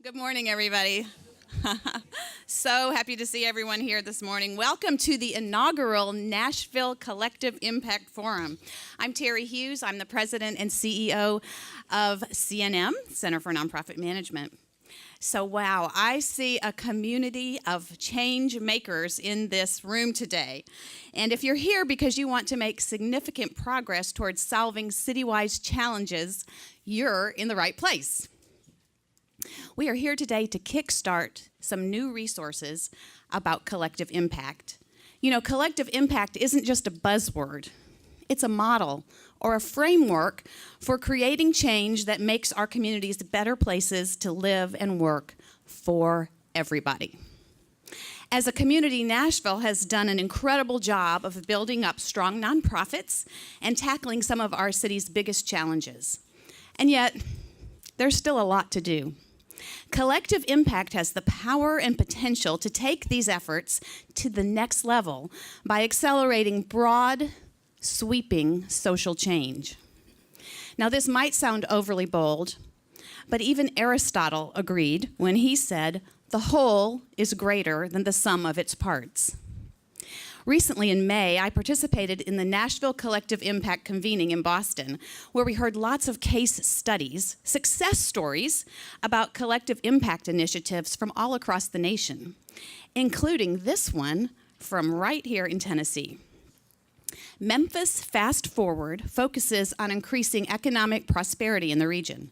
Good morning, everybody. So happy to see everyone here this morning. Welcome to the inaugural Nashville Collective Impact Forum. I'm Terry Hughes. I'm the president and CEO of CNM, Center for Nonprofit Management. So wow, I see a community of change makers in this room today. And if you're here because you want to make significant progress towards solving citywide challenges, you're in the right place. We are here today to kickstart some new resources about collective impact. You know, collective impact isn't just a buzzword. It's a model or a framework for creating change that makes our communities better places to live and work for everybody. As a community, Nashville has done an incredible job of building up strong nonprofits and tackling some of our city's biggest challenges. And yet, there's still a lot to do. Collective impact has the power and potential to take these efforts to the next level by accelerating broad, sweeping social change. Now, this might sound overly bold, but even Aristotle agreed when he said, "The whole is greater than the sum of its parts." Recently in May, I participated in the Nashville Collective Impact convening in Boston, where we heard lots of case studies, success stories about collective impact initiatives from all across the nation, including this one from right here in Tennessee. Memphis Fast Forward focuses on increasing economic prosperity in the region.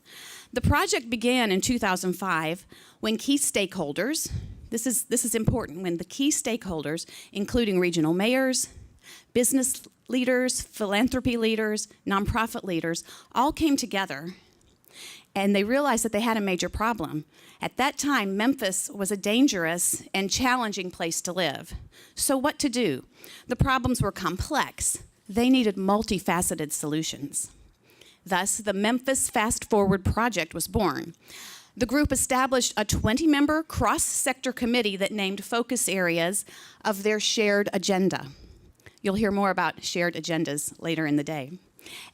The project began in 2005 when key stakeholders, this is important, when the key stakeholders, including regional mayors, business leaders, philanthropy leaders, nonprofit leaders, all came together and they realized that they had a major problem. At that time, Memphis was a dangerous and challenging place to live. So what to do? The problems were complex. They needed multifaceted solutions. Thus, the Memphis Fast Forward project was born. The group established a 20-member cross-sector committee that named focus areas of their shared agenda. You'll hear more about shared agendas later in the day.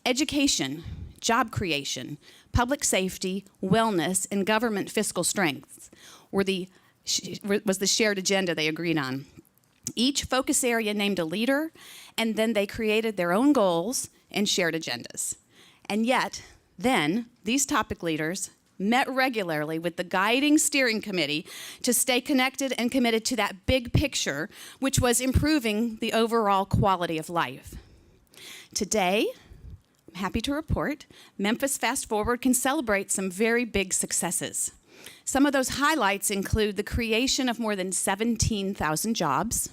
Education, job creation, public safety, wellness, and government fiscal strength was the shared agenda they agreed on. Each focus area named a leader, and then they created their own goals and shared agendas. And yet, then, these topic leaders met regularly with the guiding steering committee to stay connected and committed to that big picture, which was improving the overall quality of life. Today, I'm happy to report, Memphis Fast Forward can celebrate some very big successes. Some of those highlights include the creation of more than 17,000 jobs,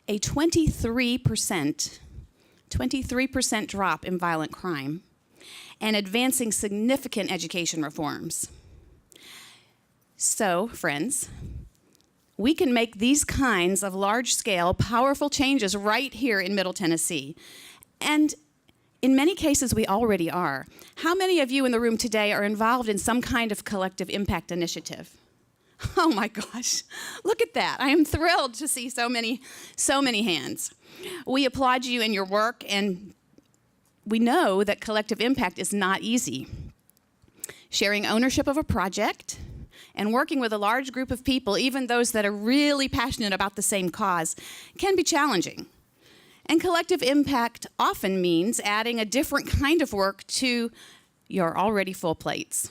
a 23% drop in violent crime, and advancing significant education reforms. So, friends, we can make these kinds of large-scale, powerful changes right here in Middle Tennessee. And in many cases, we already are. How many of you in the room today are involved in some kind of collective impact initiative? Oh my gosh, look at that. I am thrilled to see so many hands. We applaud you in your work, and we know that collective impact is not easy. Sharing ownership of a project and working with a large group of people, even those that are really passionate about the same cause, can be challenging. And collective impact often means adding a different kind of work to your already full plates.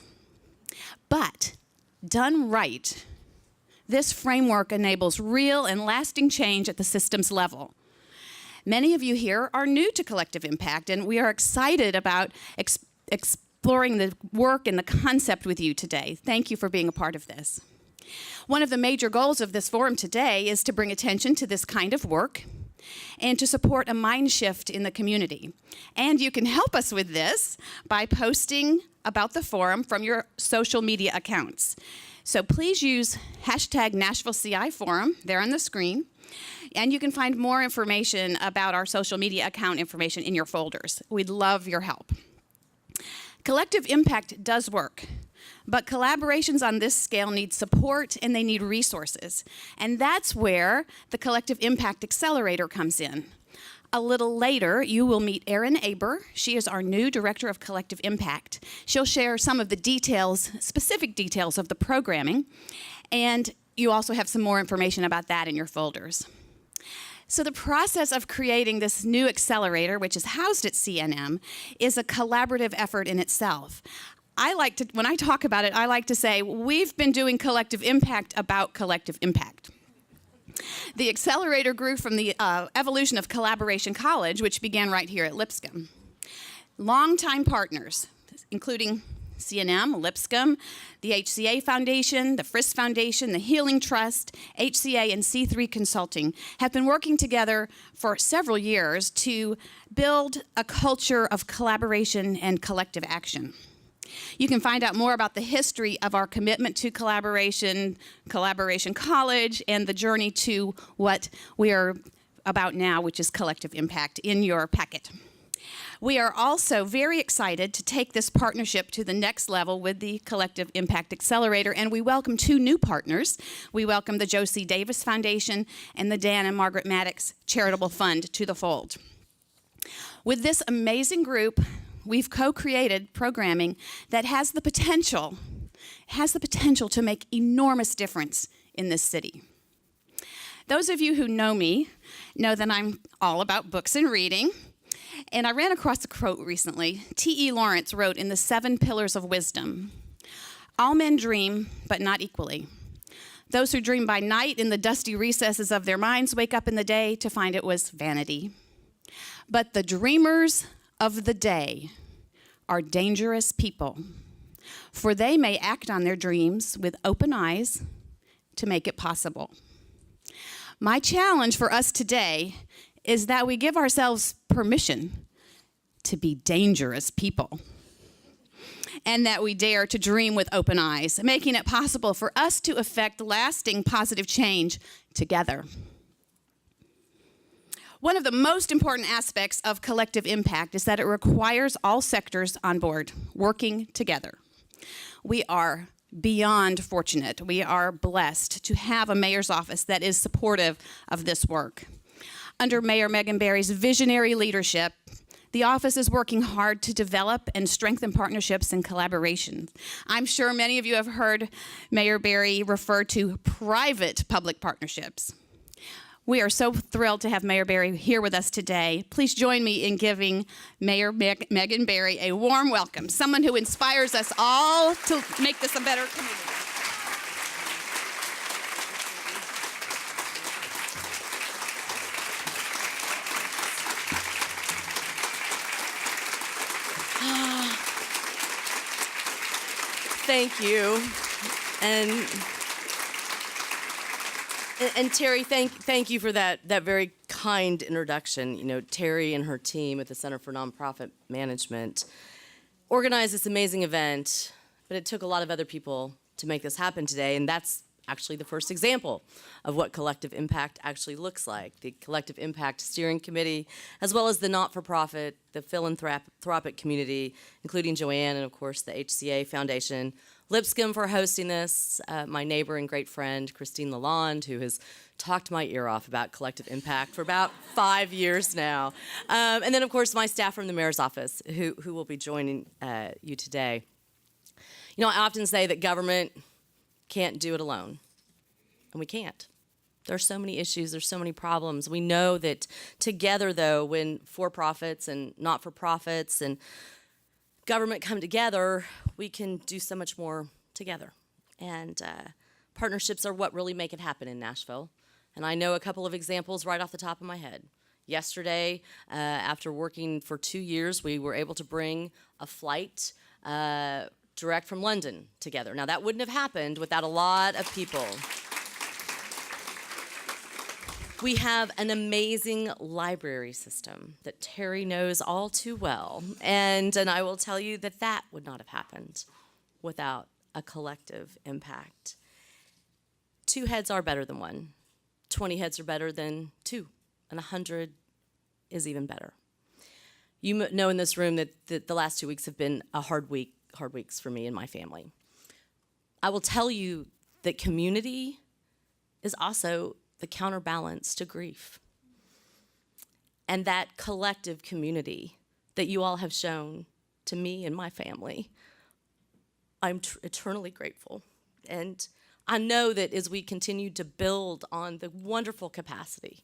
But done right, this framework enables real and lasting change at the systems level. Many of you here are new to collective impact, and we are excited about exploring the work and the concept with you today. Thank you for being a part of this. One of the major goals of this forum today is to bring attention to this kind of work and to support a mind shift in the community. And you can help us with this by posting about the forum from your social media accounts. So please use hashtag NashvilleCI Forum there on the screen. And you can find more information about our social media account information in your folders. We'd love your help. Collective impact does work, but collaborations on this scale need support and they need resources. And that's where the Collective Impact Accelerator comes in. A little later, you will meet Erin Aber. She is our new Director of Collective Impact. She'll share some of the details, specific details of the programming, and you also have some more information about that in your folders. So the process of creating this new accelerator, which is housed at CNM, is a collaborative effort in itself. When I talk about it, I like to say, we've been doing collective impact about collective impact. The accelerator grew from the evolution of Collaboration College, which began right here at Lipscomb. Longtime partners, including CNM, Lipscomb, the HCA Foundation, the Frist Foundation, the Healing Trust, HCA, and C3 Consulting have been working together for several years to build a culture of collaboration and collective action. You can find out more about the history of our commitment to Collaboration College, and the journey to what we are about now, which is collective impact, in your packet. We are also very excited to take this partnership to the next level with the Collective Impact Accelerator, and we welcome 2 new partners. We welcome the Josie Davis Foundation and the Dan and Margaret Maddox Charitable Fund to the fold. With this amazing group, we've co-created programming that has the potential to make enormous difference in this city. Those of you who know me know that I'm all about books and reading. And I ran across a quote recently. T.E. Lawrence wrote in The 7 Pillars of Wisdom, "All men dream, but not equally. Those who dream by night in the dusty recesses of their minds wake up in the day to find it was vanity. But the dreamers of the day are dangerous people, for they may act on their dreams with open eyes to make it possible." My challenge for us today is that we give ourselves permission to be dangerous people, and that we dare to dream with open eyes, making it possible for us to effect lasting positive change together. One of the most important aspects of collective impact is that it requires all sectors on board, working together. We are beyond fortunate. We are blessed to have a mayor's office that is supportive of this work. Under Mayor Megan Barry's visionary leadership, the office is working hard to develop and strengthen partnerships and collaborations. I'm sure many of you have heard Mayor Barry refer to private-public partnerships. We are so thrilled to have Mayor Barry here with us today. Please join me in giving Mayor Megan Barry a warm welcome, someone who inspires us all to make this a better community. Thank you. And Terry, thank you for that very kind introduction. You know, Terry and her team at the Center for Nonprofit Management organized this amazing event, but it took a lot of other people to make this happen today, and that's actually the first example of what collective impact actually looks like. The Collective Impact Steering Committee, as well as the not-for-profit, the philanthropic community, including Joann and, of course, the HCA Foundation, Lipscomb for hosting this, my neighbor and great friend, Christine Lalande, who has talked my ear off about collective impact for about 5 years now. And then, of course, my staff from the mayor's office, who will be joining you today. You know, I often say that government can't do it alone, and we can't. There's so many issues, there's so many problems. We know that together, though, when for-profits and not-for-profits and government come together, we can do so much more together. And partnerships are what really make it happen in Nashville. And I know a couple of examples right off the top of my head. Yesterday, after working for 2 years, we were able to bring a flight direct from London together. Now, that wouldn't have happened without a lot of people. We have an amazing library system that Terry knows all too well. And I will tell you that that would not have happened without a collective impact. 2 heads are better than 1. 20 heads are better than 2. And 100 is even better. You know in this room that the last 2 weeks have been hard weeks for me and my family. I will tell you that community is also the counterbalance to grief. and that collective community that you all have shown to me and my family. I'm eternally grateful. And I know that as we continue to build on the wonderful capacity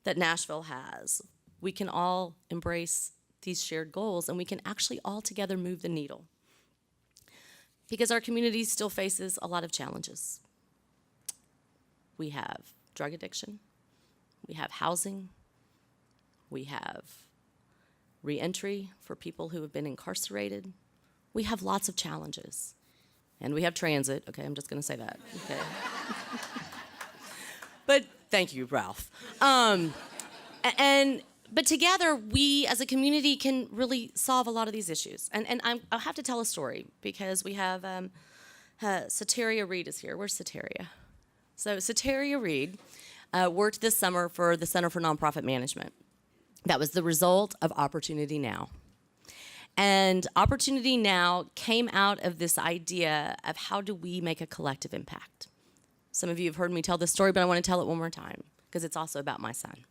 that Nashville has, we can all embrace these shared goals and we can actually all together move the needle. Because our community still faces a lot of challenges. We have drug addiction, we have housing, we have reentry for people who have been incarcerated. We have lots of challenges. And we have transit. Okay, I'm just going to say that. Okay. But thank you, Ralph. But together, we as a community can really solve a lot of these issues. And I'll have to tell a story because we have Soteria Reed is here. Where's Soteria? So Soteria Reed worked this summer for the Center for Nonprofit Management. That was the result of Opportunity Now. And Opportunity Now came out of this idea of how do we make a collective impact. Some of you have heard me tell this story, but I want to tell it one more time because it's also about my son.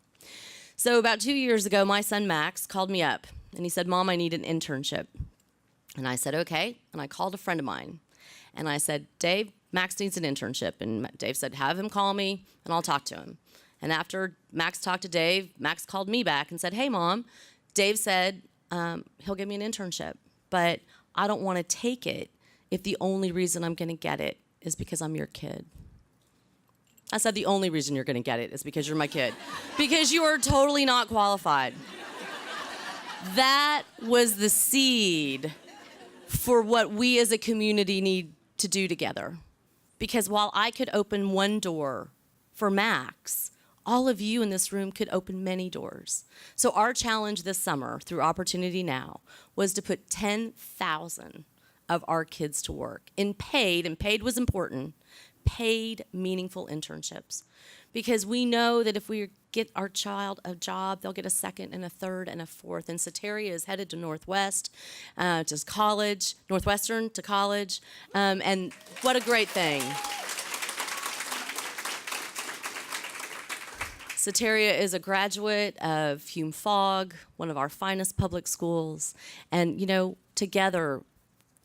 So about 2 years ago, my son Max called me up and he said, "Mom, I need an internship." And I said, "Okay." And I called a friend of mine and I said, "Dave, Max needs an internship." And Dave said, "Have him call me and I'll talk to him." And after Max talked to Dave, Max called me back and said, "Hey, Mom, Dave said he'll give me an internship, but I don't want to take it if the only reason I'm going to get it is because I'm your kid." I said, "The only reason you're going to get it is because you're my kid, because you are totally not qualified." That was the seed for what we as a community need to do together. Because while I could open one door for Max, all of you in this room could open many doors. So our challenge this summer through Opportunity Now was to put 10,000 of our kids to work in paid, and paid was important, paid meaningful internships. Because we know that if we get our child a job, they'll get a second and a third and a fourth. And Soteria is headed to Northwestern to college, and what a great thing. Soteria is a graduate of Hume Fogg, one of our finest public schools. And, you know, together,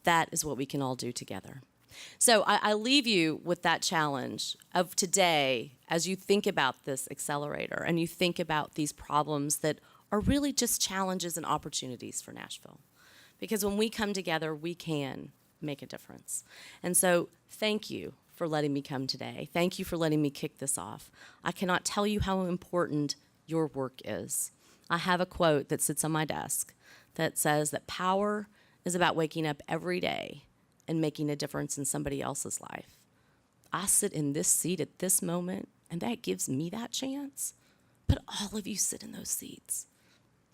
that is what we can all do together. So I leave you with that challenge of today as you think about this accelerator and you think about these problems that are really just challenges and opportunities for Nashville. Because when we come together, we can make a difference. And so thank you for letting me come today. Thank you for letting me kick this off. I cannot tell you how important your work is. I have a quote that sits on my desk that says that power is about waking up every day and making a difference in somebody else's life. I sit in this seat at this moment, and that gives me that chance. But all of you sit in those seats.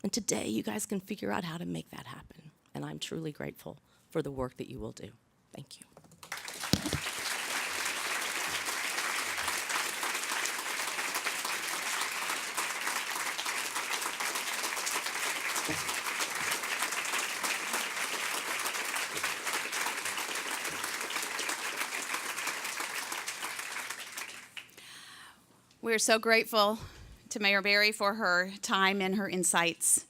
And today, you guys can figure out how to make that happen. And I'm truly grateful for the work that you will do. Thank you. We're so grateful to Mayor Berry for her time and her insights.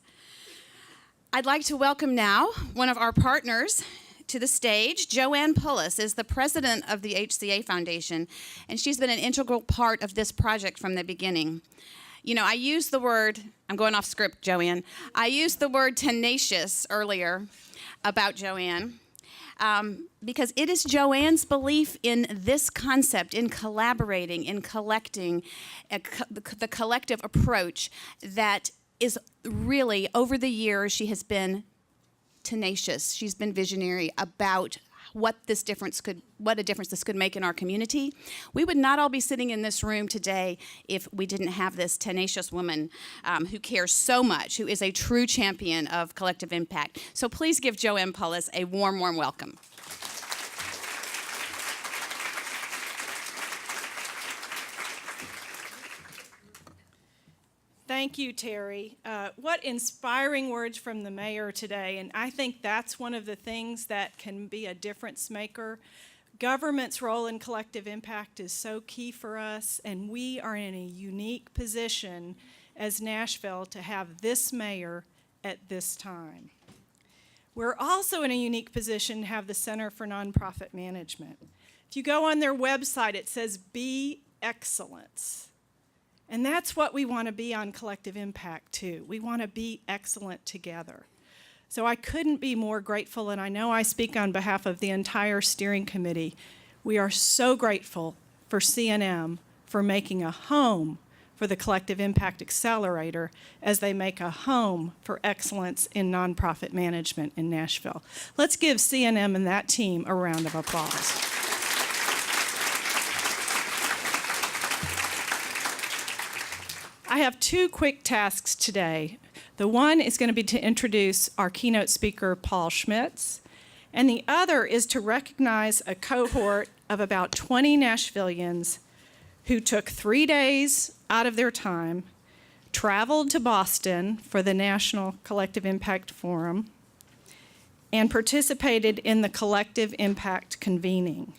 I'd like to welcome now one of our partners to the stage. Joann Poulos is the president of the HCA Foundation, and she's been an integral part of this project from the beginning. You know, I used the word, I'm going off script, Joann. I used the word tenacious earlier about Joann. Because it is Joann's belief in this concept, in collaborating, in collecting, the collective approach that is really, over the years, she has been tenacious. She's been visionary about what a difference this could make in our community. We would not all be sitting in this room today if we didn't have this tenacious woman who cares so much, who is a true champion of collective impact. So please give Joann Poulos a warm, warm welcome. Thank you, Terry. What inspiring words from the mayor today. And I think that's one of the things that can be a difference maker. Government's role in collective impact is so key for us, and we are in a unique position as Nashville to have this mayor at this time. We're also in a unique position to have the Center for Nonprofit Management. If you go on their website, it says Be Excellence. And that's what we want to be on Collective Impact, too. We want to be excellent together. So I couldn't be more grateful, and I know I speak on behalf of the entire steering committee. We are so grateful for C&M for making a home for the Collective Impact Accelerator as they make a home for excellence in nonprofit management in Nashville. Let's give C&M and that team a round of applause. I have two quick tasks today. The one is going to be to introduce our keynote speaker, Paul Schmitz, and the other is to recognize a cohort of about 20 Nashvillians who took 3 days out of their time, traveled to Boston for the National Collective Impact Forum, and participated in the Collective Impact convening.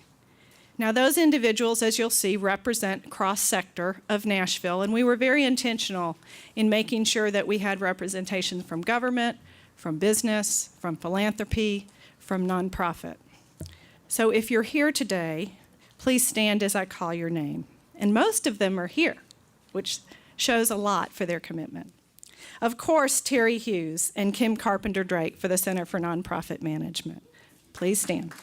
Now, those individuals, as you'll see, represent cross-sector of Nashville, and we were very intentional in making sure that we had representation from government, from business, from philanthropy, from nonprofit. So if you're here today, please stand as I call your name. And most of them are here, which shows a lot for their commitment. Of course, Terry Hughes and Kim Carpenter-Drake for the Center for Nonprofit Management. Please stand.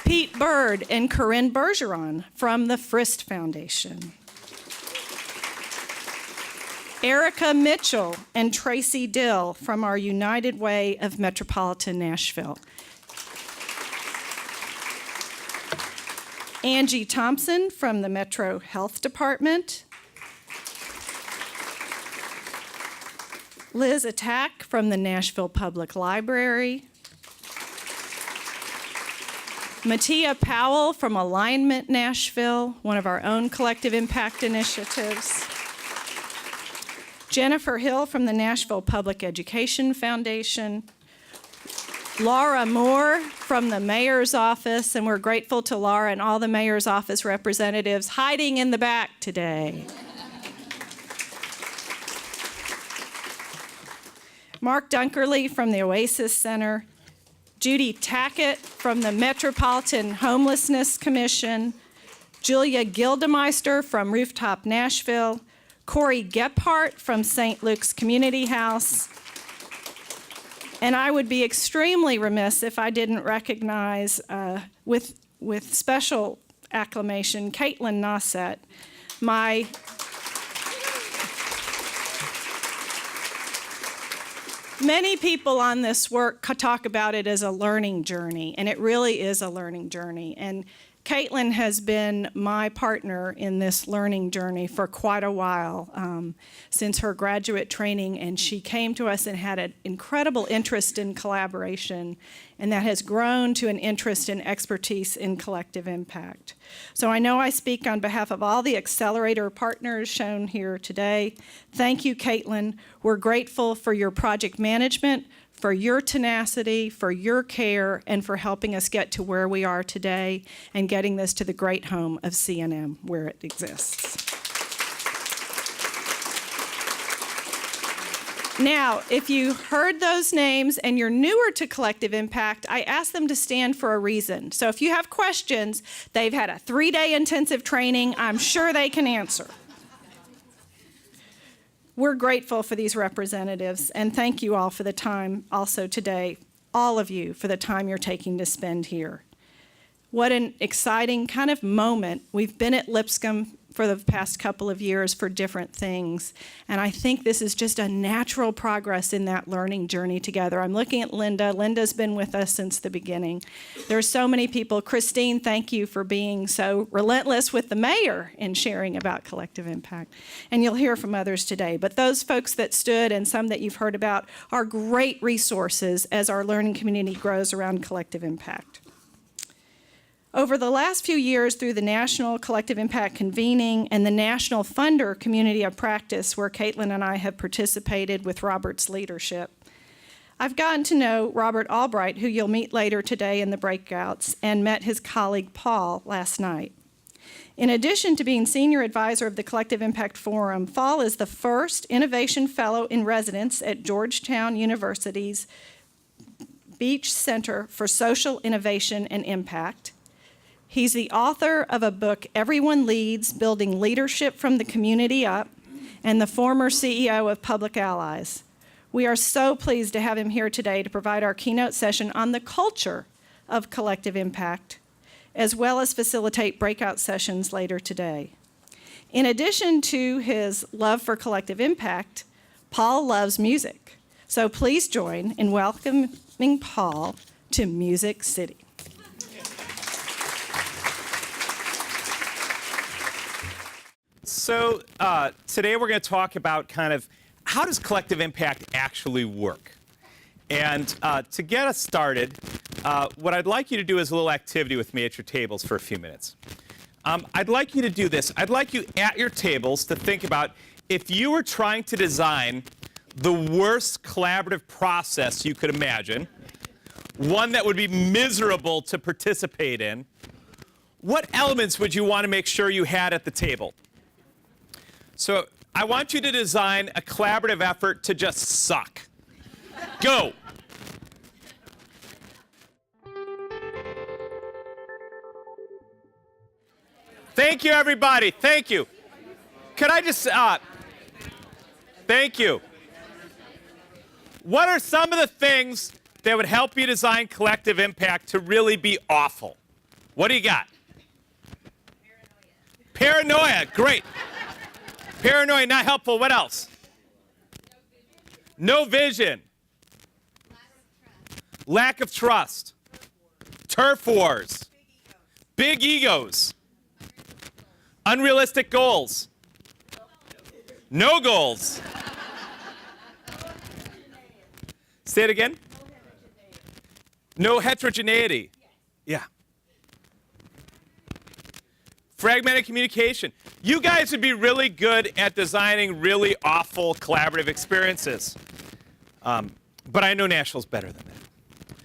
Pete Bird and Corinne Bergeron from the Frist Foundation. Erica Mitchell and Tracy Dill from our United Way of Metropolitan Nashville. Angie Thompson from the Metro Health Department. Liz Attack from the Nashville Public Library. Mattia Powell from Alignment Nashville, one of our own collective impact initiatives. Jennifer Hill from the Nashville Public Education Foundation. Laura Moore from the mayor's office, and we're grateful to Laura and all the mayor's office representatives hiding in the back today. Mark Dunkerley from the Oasis Center, Judy Tackett from the Metropolitan Homelessness Commission, Julia Gildemeister from Rooftop Nashville, Corey Gephardt from St. Luke's Community House, and I would be extremely remiss if I didn't recognize, with special acclamation, Caitlin Nossett, my many people on this work talk about it as a learning journey, and it really is a learning journey. And Caitlin has been my partner in this learning journey for quite a while, since her graduate training, and she came to us and had an incredible interest in collaboration, and that has grown to an interest and expertise in collective impact. So I know I speak on behalf of all the Accelerator partners shown here today. Thank you, Caitlin. We're grateful for your project management, for your tenacity, for your care, and for helping us get to where we are today and getting this to the great home of C&M where it exists. Now, if you heard those names and you're newer to Collective Impact, I asked them to stand for a reason. So if you have questions, they've had a 3-day intensive training. I'm sure they can answer. We're grateful for these representatives, and thank you all for the time also today, all of you, for the time you're taking to spend here. What an exciting kind of moment. We've been at Lipscomb for the past couple of years for different things, and I think this is just a natural progress in that learning journey together. I'm looking at Linda. Linda's been with us since the beginning. There are so many people. Christine, thank you for being so relentless with the mayor in sharing about collective impact, and you'll hear from others today. But those folks that stood and some that you've heard about are great resources as our learning community grows around collective impact. Over the last few years, through the National Collective Impact Convening and the National Funder Community of Practice, where Caitlin and I have participated with Robert's leadership, I've gotten to know Robert Albright, who you'll meet later today in the breakouts, and met his colleague Paul last night. In addition to being Senior Advisor of the Collective Impact Forum, Fall is the first Innovation Fellow in Residence at Georgetown University's Beach Center for Social Innovation and Impact. He's the author of a book, Everyone Leads, Building Leadership from the Community Up, and the former CEO of Public Allies. We are so pleased to have him here today to provide our keynote session on the culture of collective impact, as well as facilitate breakout sessions later today. In addition to his love for collective impact, Paul loves music. So please join in welcoming Paul to Music City. So today we're going to talk about kind of how does collective impact actually work? And to get us started, what I'd like you to do is a little activity with me at your tables for a few minutes. I'd like you to do this. I'd like you at your tables to think about if you were trying to design the worst collaborative process you could imagine, one that would be miserable to participate in, what elements would you want to make sure you had at the table? So I want you to design a collaborative effort to just suck. Go. Thank you, everybody. Thank you. Could I just, thank you. What are some of the things that would help you design collective impact to really be awful? What do you got? Paranoia. Great. Paranoia, not helpful. What else? No vision. Lack of trust. Turf wars. Big egos. Unrealistic goals. No goals. Say it again. No heterogeneity. Yeah. Fragmented communication. You guys would be really good at designing really awful collaborative experiences. But I know Nashville's better than that.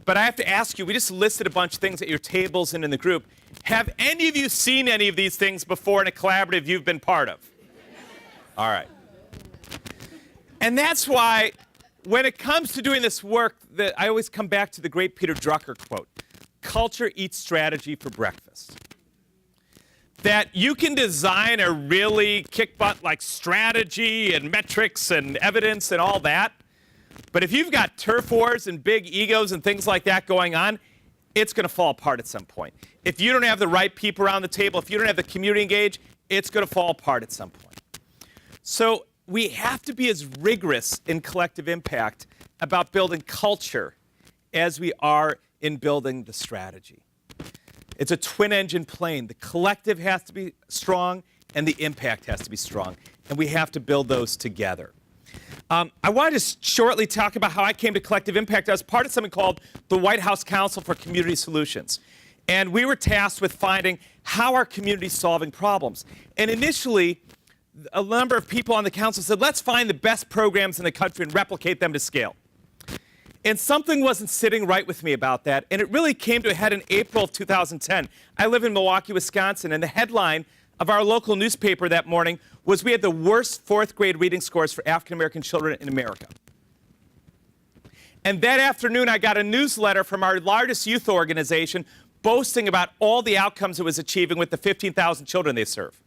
But I have to ask you, we just listed a bunch of things at your tables and in the group. Have any of you seen any of these things before in a collaborative you've been part of? All right. And that's why when it comes to doing this work, that I always come back to the great Peter Drucker quote, culture eats strategy for breakfast. That you can design a really kick-butt like strategy and metrics and evidence and all that, but if you've got turf wars and big egos and things like that going on, it's going to fall apart at some point. If you don't have the right people around the table, if you don't have the community engaged, it's going to fall apart at some point. So we have to be as rigorous in collective impact about building culture as we are in building the strategy. It's a twin-engine plane. The collective has to be strong, and the impact has to be strong. And we have to build those together. I wanted to shortly talk about how I came to collective impact. I was part of something called the White House Council for Community Solutions. And we were tasked with finding how our community is solving problems. And initially, a number of people on the council said, let's find the best programs in the country and replicate them to scale. And something wasn't sitting right with me about that, and it really came to a head in April of 2010. I live in Milwaukee, Wisconsin, and the headline of our local newspaper that morning was we had the worst fourth grade reading scores for African-American children in America. And that afternoon, I got a newsletter from our largest youth organization boasting about all the outcomes it was achieving with the 15,000 children they serve.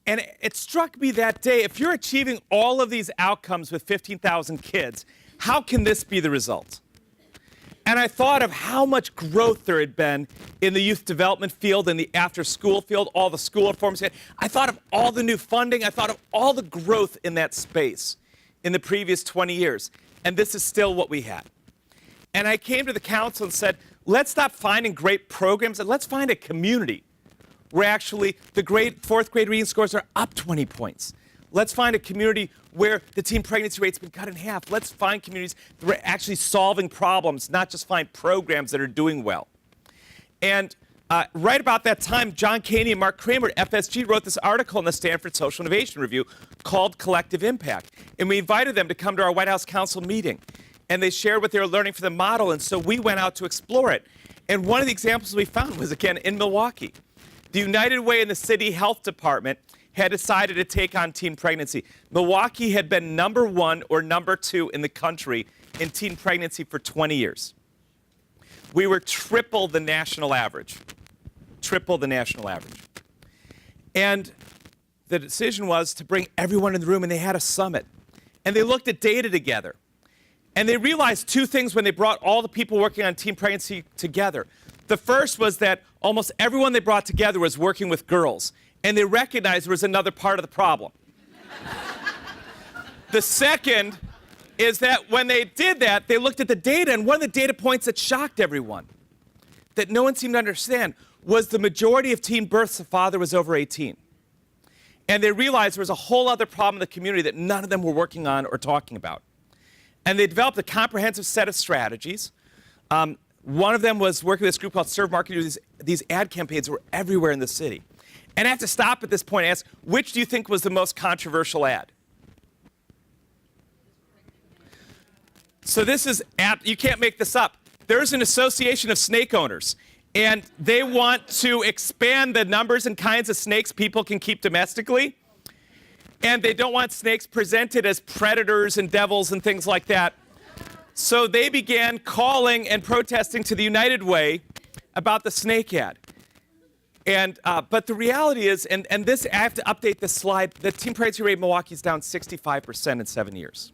And it struck me that day, if you're achieving all of these outcomes with 15,000 kids, how can this be the result? And I thought of how much growth there had been in the youth development field, in the after-school field, all the school reforms. I thought of all the new funding. I thought of all the growth in that space in the previous 20 years. And this is still what we had. And I came to the council and said, let's stop finding great programs and let's find a community where actually the fourth grade reading scores are up 20 points. Let's find a community where the teen pregnancy rate's been cut in half. Let's find communities that are actually solving problems, not just find programs that are doing well. And right about that time, John Caney and Mark Kramer at FSG wrote this article in the Stanford Social Innovation Review called Collective Impact. And we invited them to come to our White House Council meeting. And they shared what they were learning from the model, and so we went out to explore it. And one of the examples we found was, again, in Milwaukee. The United Way and the city health department had decided to take on teen pregnancy. Milwaukee had been number 1 or number 2 in the country in teen pregnancy for 20 years. We were triple the national average. Triple the national average. And the decision was to bring everyone in the room, and they had a summit. And they looked at data together. And they realized 2 things when they brought all the people working on teen pregnancy together. The first was that almost everyone they brought together was working with girls. And they recognized there was another part of the problem. The second is that when they did that, they looked at the data, and one of the data points that shocked everyone, that no one seemed to understand, was the majority of teen births, the father was over 18. And they realized there was a whole other problem in the community that none of them were working on or talking about. And they developed a comprehensive set of strategies. One of them was working with this group called Serve Marketing. These ad campaigns were everywhere in the city. And I have to stop at this point and ask, which do you think was the most controversial ad? So this is, you can't make this up. There's an association of snake owners, and they want to expand the numbers and kinds of snakes people can keep domestically. And they don't want snakes presented as predators and devils and things like that. So they began calling and protesting to the United Way about the snake ad. And, but the reality is, and this, I have to update this slide, the teen pregnancy rate in Milwaukee is down 65% in 7 years.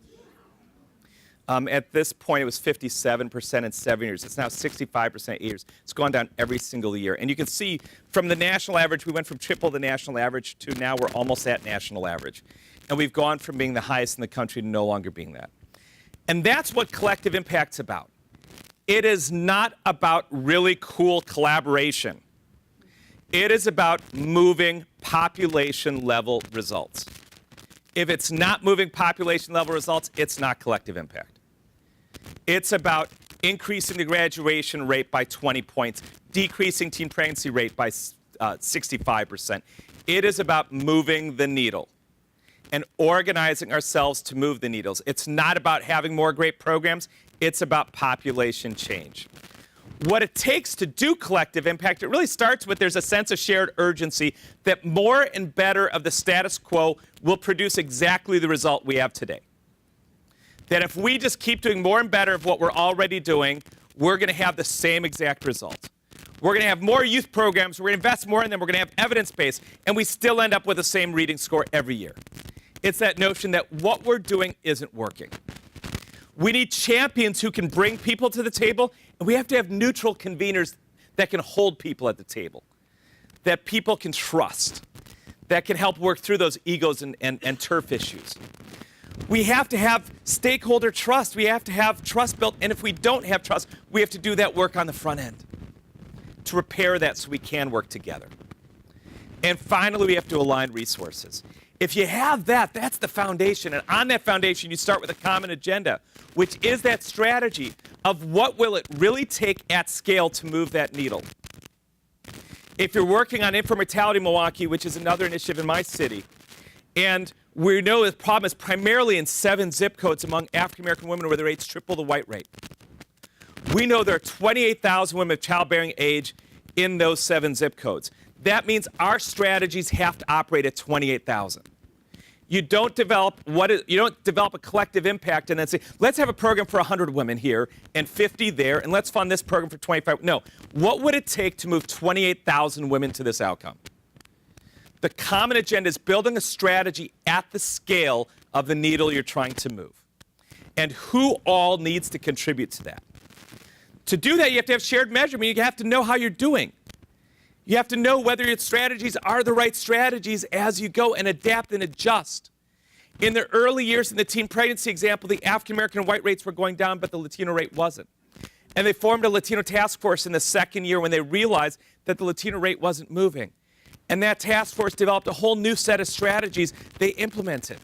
At this point, it was 57% in 7 years. It's now 65% in 8 years. It's gone down every single year. And you can see from the national average, we went from triple the national average to now we're almost at national average. And we've gone from being the highest in the country to no longer being that. And that's what collective impact's about. It is not about really cool collaboration. It is about moving population-level results. If it's not moving population-level results, it's not collective impact. It's about increasing the graduation rate by 20 points, decreasing teen pregnancy rate by 65%. It is about moving the needle and organizing ourselves to move the needles. It's not about having more great programs. It's about population change. What it takes to do collective impact, it really starts with there's a sense of shared urgency that more and better of the status quo will produce exactly the result we have today. That if we just keep doing more and better of what we're already doing, we're going to have the same exact result. We're going to have more youth programs, we're going to invest more in them, we're going to have evidence-based, and we still end up with the same reading score every year. It's that notion that what we're doing isn't working. We need champions who can bring people to the table, and we have to have neutral conveners that can hold people at the table, that people can trust, that can help work through those egos and turf issues. We have to have stakeholder trust. We have to have trust built, and if we don't have trust, we have to do that work on the front end to repair that so we can work together. And finally, we have to align resources. If you have that, that's the foundation. And on that foundation, you start with a common agenda, which is that strategy of what will it really take at scale to move that needle. If you're working on infant mortality in Milwaukee, which is another initiative in my city, and we know the problem is primarily in 7 zip codes among African-American women where the rate's triple the white rate. We know there are 28,000 women of childbearing age in those 7 zip codes. That means our strategies have to operate at 28,000. You don't develop a collective impact and then say, let's have a program for 100 women here and 50 there, and let's fund this program for 25. No. What would it take to move 28,000 women to this outcome? The common agenda is building a strategy at the scale of the needle you're trying to move. And who all needs to contribute to that? To do that, you have to have shared measurement. You have to know how you're doing. You have to know whether your strategies are the right strategies as you go and adapt and adjust. In the early years in the teen pregnancy example, the African-American white rates were going down, but the Latino rate wasn't. And they formed a Latino task force in the second year when they realized that the Latino rate wasn't moving. And that task force developed a whole new set of strategies they implemented.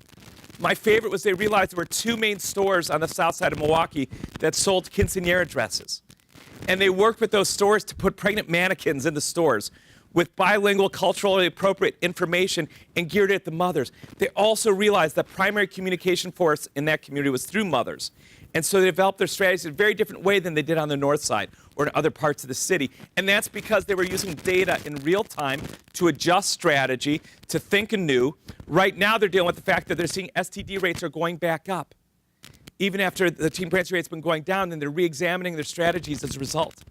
My favorite was they realized there were 2 main stores on the south side of Milwaukee that sold quinceañera dresses. And they worked with those stores to put pregnant mannequins in the stores with bilingual, culturally appropriate information and geared at the mothers. They also realized that primary communication for us in that community was through mothers. And so they developed their strategies in a very different way than they did on the north side or in other parts of the city. And that's because they were using data in real time to adjust strategy, to think anew. Right now they're dealing with the fact that they're seeing STD rates are going back up. Even after the teen pregnancy rate's been going down, then they're re-examining their strategies as a result.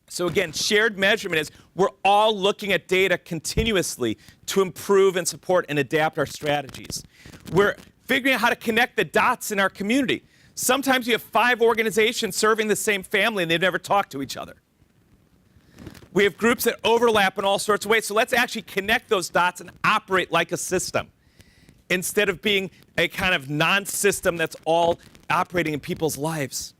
So again, shared measurement is we're all looking at data continuously to improve and support and adapt our strategies. We're figuring out how to connect the dots in our community. Sometimes you have 5 organizations serving the same family and they've never talked to each other. We have groups that overlap in all sorts of ways, so let's actually connect those dots and operate like a system instead of being a kind of non-system that's all operating in people's lives.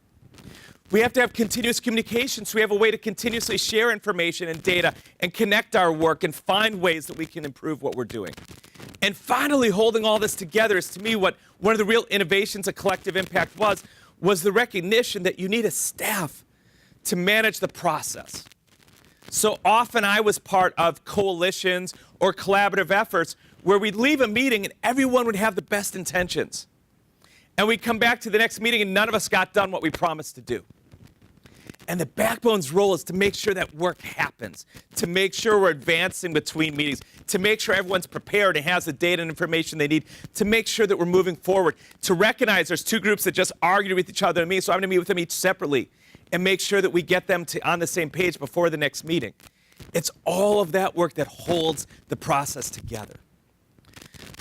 We have to have continuous communication, so we have a way to continuously share information and data and connect our work and find ways that we can improve what we're doing. And finally, holding all this together is, to me, what one of the real innovations of collective impact was the recognition that you need a staff to manage the process. So often I was part of coalitions or collaborative efforts where we'd leave a meeting and everyone would have the best intentions. And we'd come back to the next meeting and none of us got done what we promised to do. And the backbone's role is to make sure that work happens, to make sure we're advancing between meetings, to make sure everyone's prepared and has the data and information they need, to make sure that we're moving forward, to recognize there's 2 groups that just argue with each other and me, so I'm going to meet with them each separately and make sure that we get them on the same page before the next meeting. It's all of that work that holds the process together.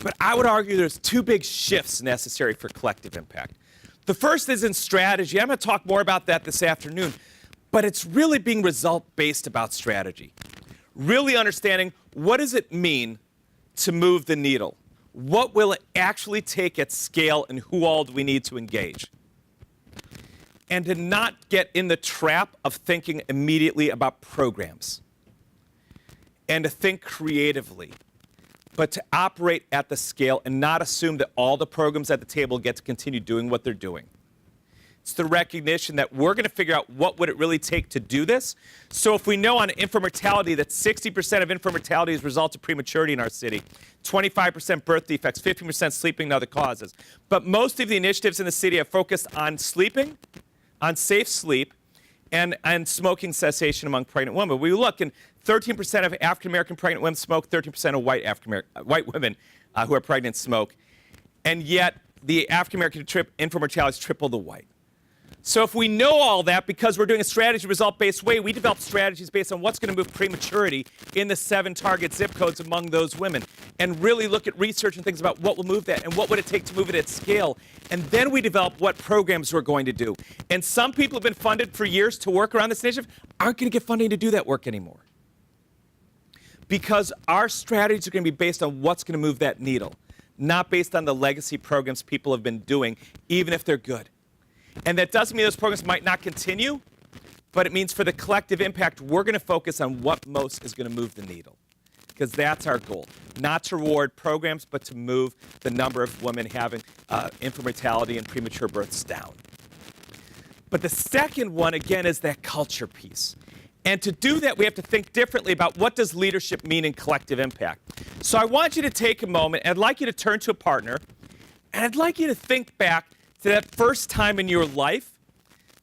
But I would argue there's 2 big shifts necessary for collective impact. The first is in strategy. I'm going to talk more about that this afternoon. But it's really being result-based about strategy. Really understanding what does it mean to move the needle? What will it actually take at scale and who all do we need to engage? And to not get in the trap of thinking immediately about programs. And to think creatively. But to operate at the scale and not assume that all the programs at the table get to continue doing what they're doing. It's the recognition that we're going to figure out what would it really take to do this. So if we know on infant mortality that 60% of infant mortality is a result of prematurity in our city, 25% birth defects, 15% sleeping and other causes. But most of the initiatives in the city have focused on sleeping, on safe sleep, and smoking cessation among pregnant women. We look, and 13% of African-American pregnant women smoke, 13% of white women who are pregnant smoke. And yet, the African-American infant mortality is triple the white. So if we know all that, because we're doing a strategy result-based way, we develop strategies based on what's going to move prematurity in the 7 target zip codes among those women, and really look at research and things about what will move that and what would it take to move it at scale. And then we develop what programs we're going to do. And some people have been funded for years to work around this initiative aren't going to get funding to do that work anymore. Because our strategies are going to be based on what's going to move that needle, not based on the legacy programs people have been doing, even if they're good. And that doesn't mean those programs might not continue, but it means for the collective impact, we're going to focus on what most is going to move the needle. Because that's our goal. Not to reward programs, but to move the number of women having infant mortality and premature births down. But the second one, again, is that culture piece. And to do that, we have to think differently about what does leadership mean in collective impact. So I want you to take a moment, and I'd like you to turn to a partner, and I'd like you to think back to that first time in your life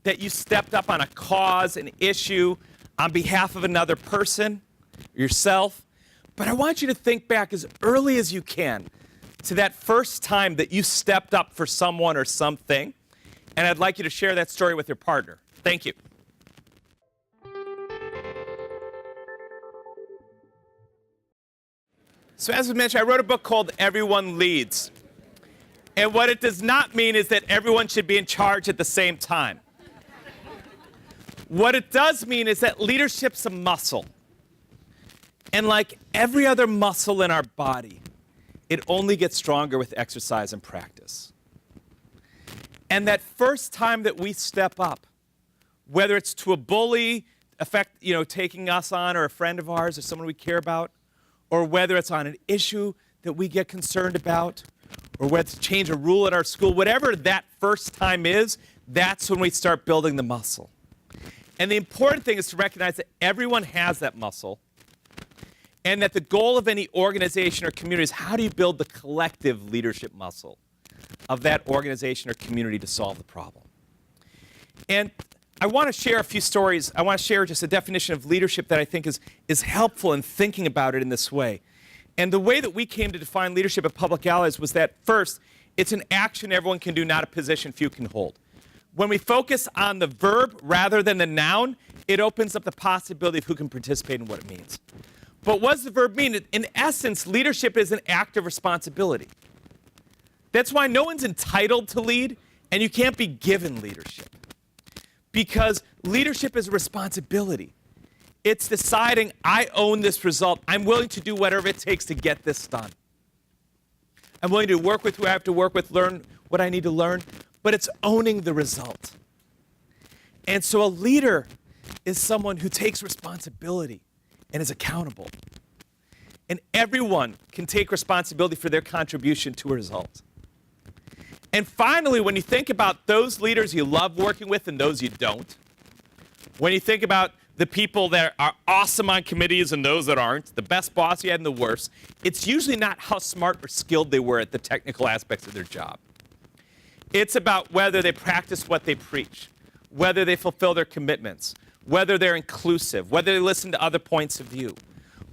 that you stepped up on a cause, an issue, on behalf of another person, yourself. But I want you to think back as early as you can to that first time that you stepped up for someone or something. And I'd like you to share that story with your partner. Thank you. So as I mentioned, I wrote a book called Everyone Leads. And what it does not mean is that everyone should be in charge at the same time. What it does mean is that leadership's a muscle. And like every other muscle in our body, it only gets stronger with exercise and practice. And that first time that we step up, whether it's to a bully, taking us on, or a friend of ours, or someone we care about, or whether it's on an issue that we get concerned about, or whether it's change a rule at our school, whatever that first time is, that's when we start building the muscle. And the important thing is to recognize that everyone has that muscle, and that the goal of any organization or community is how do you build the collective leadership muscle of that organization or community to solve the problem. And I want to share a few stories. I want to share just a definition of leadership that I think is helpful in thinking about it in this way. And the way that we came to define leadership at Public Allies was that, first, it's an action everyone can do, not a position few can hold. When we focus on the verb rather than the noun, it opens up the possibility of who can participate and what it means. But what does the verb mean? In essence, leadership is an act of responsibility. That's why no one's entitled to lead, and you can't be given leadership. Because leadership is a responsibility. It's deciding, I own this result. I'm willing to do whatever it takes to get this done. I'm willing to work with who I have to work with, learn what I need to learn, but it's owning the result. And so a leader is someone who takes responsibility and is accountable. And everyone can take responsibility for their contribution to a result. And finally, when you think about those leaders you love working with and those you don't, when you think about the people that are awesome on committees and those that aren't, the best boss you had and the worst, it's usually not how smart or skilled they were at the technical aspects of their job. It's about whether they practice what they preach, whether they fulfill their commitments, whether they're inclusive, whether they listen to other points of view,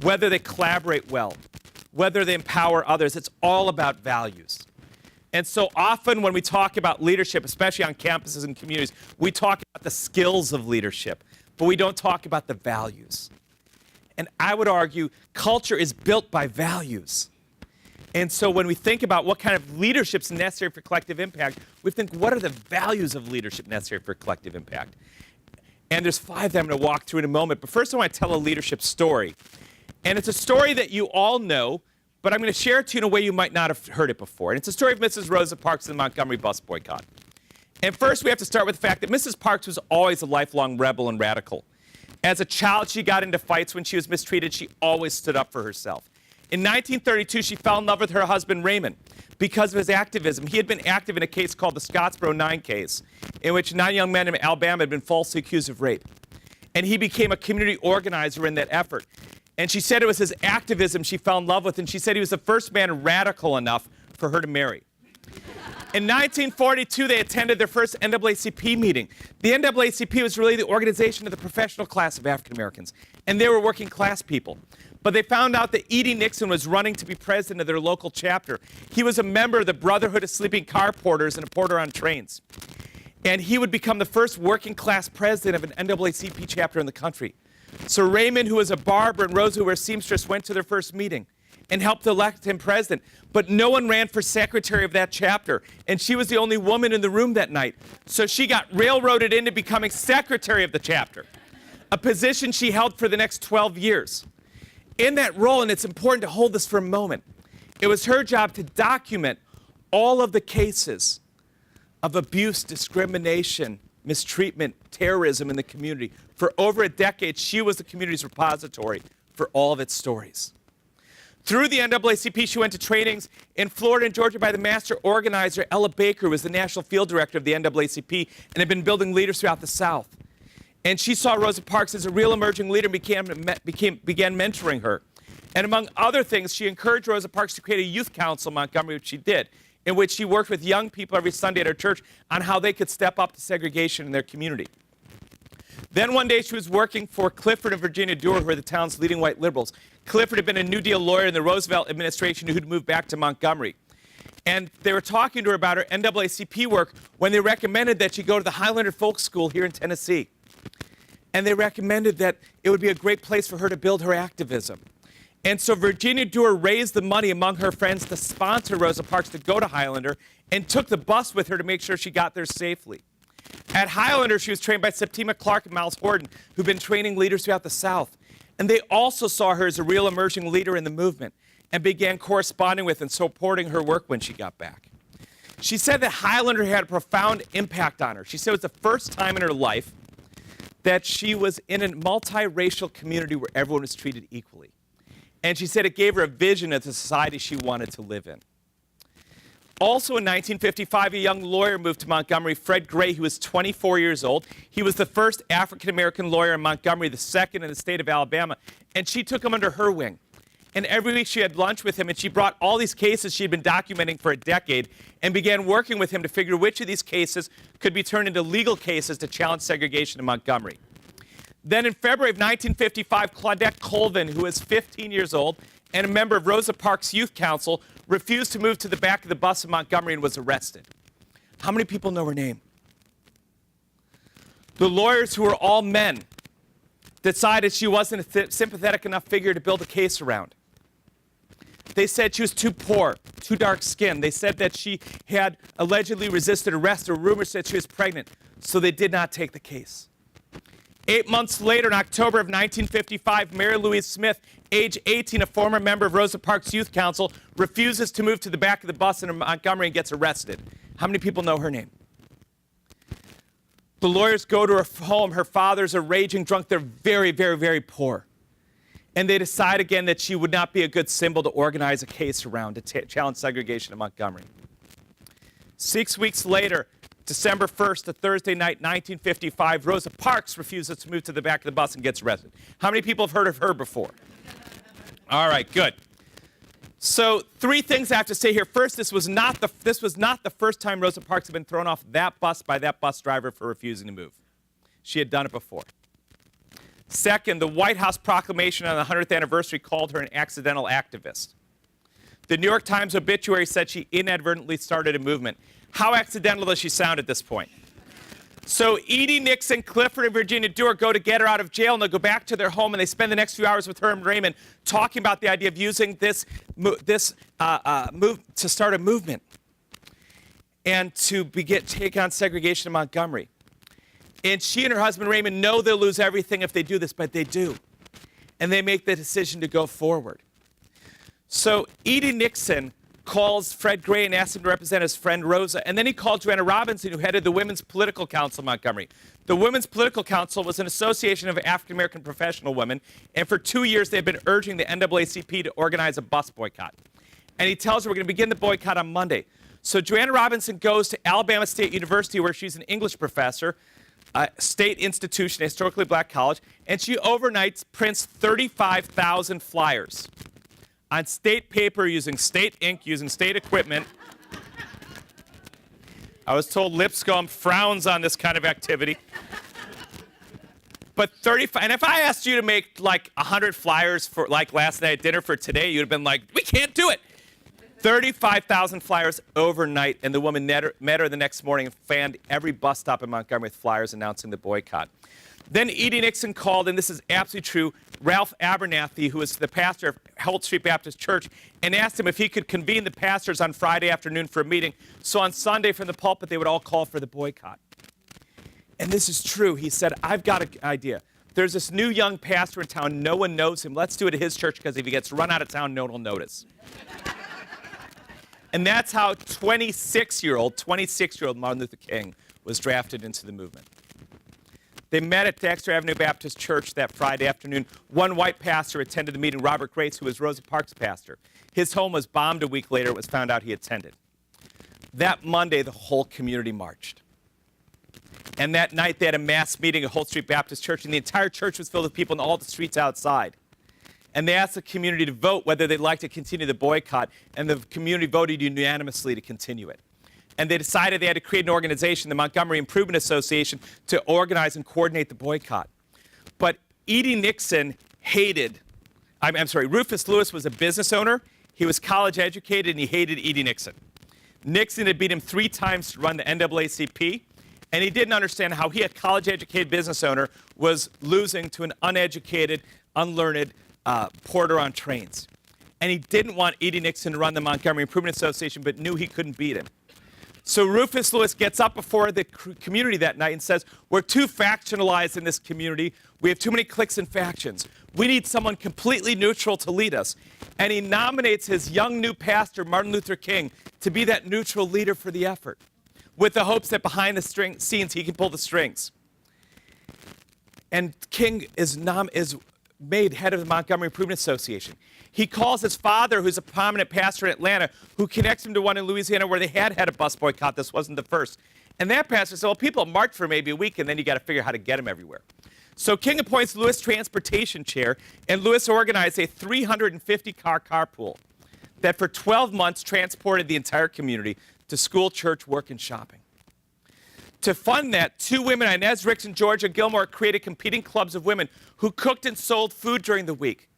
whether they collaborate well, whether they empower others. It's all about values. And so often when we talk about leadership, especially on campuses and communities, we talk about the skills of leadership, but we don't talk about the values. And I would argue culture is built by values. And so when we think about what kind of leadership is necessary for collective impact, we think, what are the values of leadership necessary for collective impact? And there's 5 that I'm going to walk through in a moment. But first I want to tell a leadership story. And it's a story that you all know, but I'm going to share it to you in a way you might not have heard it before. And it's a story of Mrs. Rosa Parks and the Montgomery bus boycott. And first, we have to start with the fact that Mrs. Parks was always a lifelong rebel and radical. As a child, she got into fights when she was mistreated. She always stood up for herself. In 1932, she fell in love with her husband, Raymond, because of his activism. He had been active in a case called the Scottsboro 9 case, in which 9 young men in Alabama had been falsely accused of rape. And he became a community organizer in that effort. And she said it was his activism she fell in love with, and she said he was the first man radical enough for her to marry. In 1942, they attended their first NAACP meeting. The NAACP was really the organization of the professional class of African Americans, and they were working class people. But they found out that E.D. Nixon was running to be president of their local chapter. He was a member of the Brotherhood of Sleeping Car Porters and a porter on trains. And he would become the first working class president of an NAACP chapter in the country. So Raymond, who was a barber, and Rosa, who were a seamstress, went to their first meeting and helped elect him president. But no one ran for secretary of that chapter, and she was the only woman in the room that night. So she got railroaded into becoming secretary of the chapter, a position she held for the next 12 years. In that role, and it's important to hold this for a moment, it was her job to document all of the cases of abuse, discrimination, mistreatment, terrorism in the community. For over a decade, she was the community's repository for all of its stories. Through the NAACP, she went to trainings in Florida and Georgia by the master organizer, Ella Baker, who was the national field director of the NAACP and had been building leaders throughout the South. And she saw Rosa Parks as a real emerging leader and began mentoring her. And among other things, she encouraged Rosa Parks to create a youth council in Montgomery, which she did, in which she worked with young people every Sunday at her church on how they could step up to segregation in their community. Then one day she was working for Clifford and Virginia Dewar, who were the town's leading white liberals. Clifford had been a New Deal lawyer in the Roosevelt administration who'd moved back to Montgomery. And they were talking to her about her NAACP work when they recommended that she go to the Highlander Folk School here in Tennessee. And they recommended that it would be a great place for her to build her activism. And so Virginia Dewar raised the money among her friends to sponsor Rosa Parks to go to Highlander and took the bus with her to make sure she got there safely. At Highlander, she was trained by Septima Clark and Miles Horton, who've been training leaders throughout the South. And they also saw her as a real emerging leader in the movement and began corresponding with and supporting her work when she got back. She said that Highlander had a profound impact on her. She said it was the first time in her life that she was in a multiracial community where everyone was treated equally. And she said it gave her a vision of the society she wanted to live in. Also in 1955, a young lawyer moved to Montgomery, Fred Gray, who was 24 years old. He was the first African-American lawyer in Montgomery, the second in the state of Alabama, and she took him under her wing. And every week she had lunch with him, and she brought all these cases she'd been documenting for a decade and began working with him to figure which of these cases could be turned into legal cases to challenge segregation in Montgomery. Then in February of 1955, Claudette Colvin, who was 15 years old and a member of Rosa Parks Youth Council, refused to move to the back of the bus in Montgomery and was arrested. How many people know her name? The lawyers, who were all men, decided she wasn't a sympathetic enough figure to build a case around. They said she was too poor, too dark-skinned. They said that she had allegedly resisted arrest, or rumors said she was pregnant, so they did not take the case. 8 months later, in October of 1955, Mary Louise Smith, age 18, a former member of Rosa Parks Youth Council, refuses to move to the back of the bus in Montgomery and gets arrested. How many people know her name? The lawyers go to her home. Her father's a raging drunk. They're very, very, very poor. And they decide again that she would not be a good symbol to organize a case around to challenge segregation in Montgomery. 6 weeks later, December 1st, a Thursday night, 1955, Rosa Parks refuses to move to the back of the bus and gets arrested. How many people have heard of her before? All right, good. So 3 things I have to say here. First, this was not the first time Rosa Parks had been thrown off that bus by that bus driver for refusing to move. She had done it before. Second, the White House proclamation on the 100th anniversary called her an accidental activist. The New York Times obituary said she inadvertently started a movement. How accidental does she sound at this point? So Edie Nixon, Clifford, and Virginia Dewar go to get her out of jail, and they go back to their home, and they spend the next few hours with her and Raymond talking about the idea of using this to start a movement and to take on segregation in Montgomery. And she and her husband Raymond know they'll lose everything if they do this, but they do. And they make the decision to go forward. So Edie Nixon calls Fred Gray and asks him to represent his friend Rosa. And then he called Joanna Robinson, who headed the Women's Political Council in Montgomery. The Women's Political Council was an association of African-American professional women. And for 2 years, they've been urging the NAACP to organize a bus boycott. And he tells her, we're going to begin the boycott on Monday. So Joanna Robinson goes to Alabama State University, where she's an English professor, a state institution, a historically black college, and she overnight prints 35,000 flyers on state paper using state ink, using state equipment. I was told Lipscomb frowns on this kind of activity. But 35, and if I asked you to make like 100 flyers for like last night at dinner for today, you'd have been like, we can't do it. 35,000 flyers overnight, and the woman met her the next morning and fanned every bus stop in Montgomery with flyers announcing the boycott. Then Edie Nixon called, and this is absolutely true, Ralph Abernathy, who is the pastor of Holt Street Baptist Church, and asked him if he could convene the pastors on Friday afternoon for a meeting, so on Sunday from the pulpit they would all call for the boycott. And this is true. He said, I've got an idea. There's this new young pastor in town. No one knows him. Let's do it at his church, because if he gets run out of town, no one will notice. And that's how 26-year-old Martin Luther King was drafted into the movement. They met at Dexter Avenue Baptist Church that Friday afternoon. One white pastor attended the meeting, Robert Grace, who was Rosa Parks' pastor. His home was bombed a week later. It was found out he attended. That Monday, the whole community marched. And that night, they had a mass meeting at Holt Street Baptist Church, and the entire church was filled with people in all the streets outside. And they asked the community to vote whether they'd like to continue the boycott, and the community voted unanimously to continue it. And they decided they had to create an organization, the Montgomery Improvement Association, to organize and coordinate the boycott. But Edie Nixon Rufus Lewis was a business owner, he was college educated, and he hated Edie Nixon. Nixon had beat him 3 times to run the NAACP, and he didn't understand how he, a college-educated business owner, was losing to an uneducated, unlearned porter on trains. And he didn't want Edie Nixon to run the Montgomery Improvement Association, but knew he couldn't beat him. So Rufus Lewis gets up before the community that night and says, we're too factionalized in this community. We have too many cliques and factions. We need someone completely neutral to lead us. And he nominates his young new pastor, Martin Luther King, to be that neutral leader for the effort, with the hopes that behind the scenes he can pull the strings. And King is made head of the Montgomery Improvement Association. He calls his father, who's a prominent pastor in Atlanta, who connects him to one in Louisiana where they had a bus boycott. This wasn't the first. And that pastor said, well, people march for maybe a week, and then you got to figure out how to get them everywhere. So King appoints Louis transportation chair, and Louis organized a 350-car carpool that for 12 months transported the entire community to school, church, work, and shopping. To fund that, two women, Inez Ricks and Georgia Gilmore, created competing clubs of women who cooked and sold food during the week.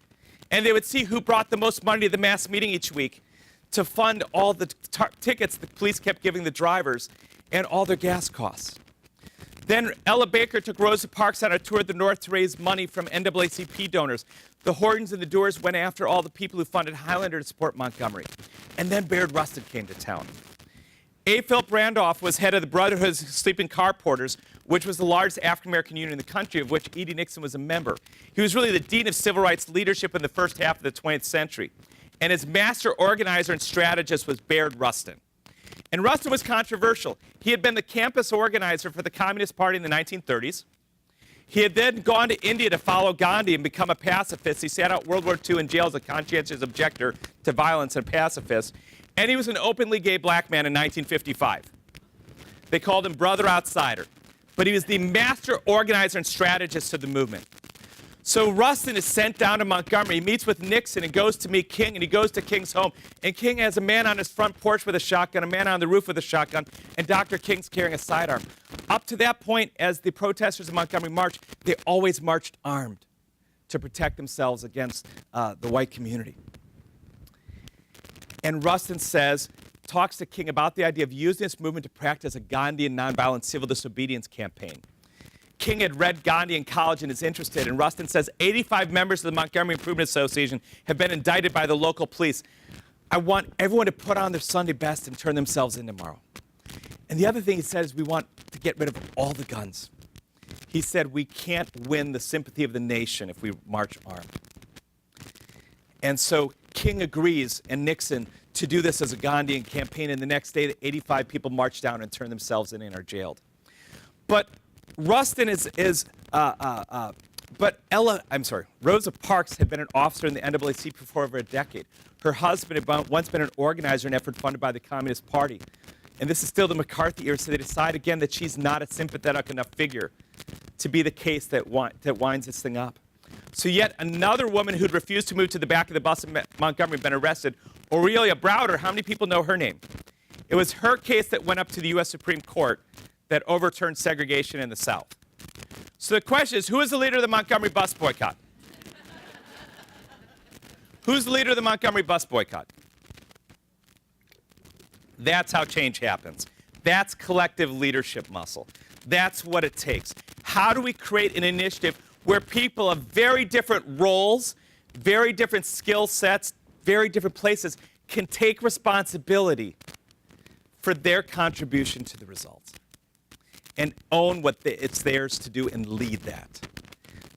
And they would see who brought the most money to the mass meeting each week to fund all the tickets the police kept giving the drivers and all their gas costs. Then Ella Baker took Rosa Parks on a tour of the North to raise money from NAACP donors. The Hortons and the Doors went after all the people who funded Highlander to support Montgomery. And then Baird Rustin came to town. A. Philip Randolph was head of the Brotherhood of Sleeping Car Porters, which was the largest African-American union in the country, of which E.D. Nixon was a member. He was really the dean of civil rights leadership in the first half of the 20th century. And his master organizer and strategist was Baird Rustin. And Rustin was controversial. He had been the campus organizer for the Communist Party in the 1930s. He had then gone to India to follow Gandhi and become a pacifist. He sat out World War II in jail as a conscientious objector to violence and pacifist. And he was an openly gay black man in 1955. They called him Brother Outsider. But he was the master organizer and strategist of the movement. So Rustin is sent down to Montgomery. He meets with Nixon and goes to meet King, and he goes to King's home. And King has a man on his front porch with a shotgun, a man on the roof with a shotgun, and Dr. King's carrying a sidearm. Up to that point, as the protesters in Montgomery marched, they always marched armed to protect themselves against the white community. And Rustin talks to King about the idea of using this movement to practice a Gandhian nonviolent civil disobedience campaign. King had read Gandhi in college and is interested, and Rustin says 85 members of the Montgomery Improvement Association have been indicted by the local police. I want everyone to put on their Sunday best and turn themselves in tomorrow. And the other thing he said is we want to get rid of all the guns. He said we can't win the sympathy of the nation if we march armed. And so King agrees, and Nixon, to do this as a Gandhian campaign, and the next day, the 85 people march down and turn themselves in and are jailed. But Rustin Rosa Parks had been an officer in the NAACP for over a decade. Her husband had once been an organizer in an effort funded by the Communist Party. And this is still the McCarthy era, so they decide again that she's not a sympathetic enough figure to be the case that winds this thing up. So yet another woman who'd refused to move to the back of the bus in Montgomery had been arrested, Aurelia Browder. How many people know her name? It was her case that went up to the U.S. Supreme Court that overturned segregation in the South. So the question is, who is the leader of the Montgomery bus boycott? Who's the leader of the Montgomery bus boycott? That's how change happens. That's collective leadership muscle. That's what it takes. How do we create an initiative where people of very different roles, very different skill sets, very different places can take responsibility for their contribution to the results and own what it's theirs to do and lead that?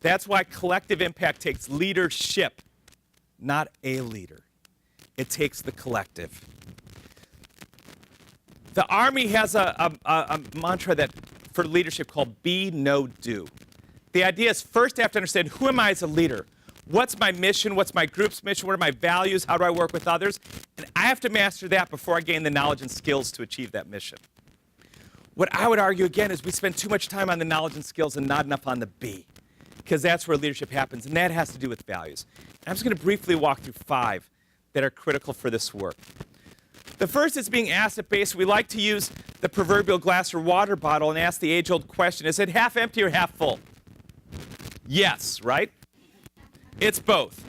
That's why collective impact takes leadership, not a leader. It takes the collective. The Army has a mantra for leadership called be, know, do. The idea is first I have to understand, who am I as a leader? What's my mission? What's my group's mission? What are my values? How do I work with others? And I have to master that before I gain the knowledge and skills to achieve that mission. What I would argue, again, is we spend too much time on the knowledge and skills and not enough on the be, because that's where leadership happens, and that has to do with values. And I'm just going to briefly walk through 5 that are critical for this work. The first is being asset-based. We like to use the proverbial glass or water bottle and ask the age-old question, is it half empty or half full? Yes, right? It's both.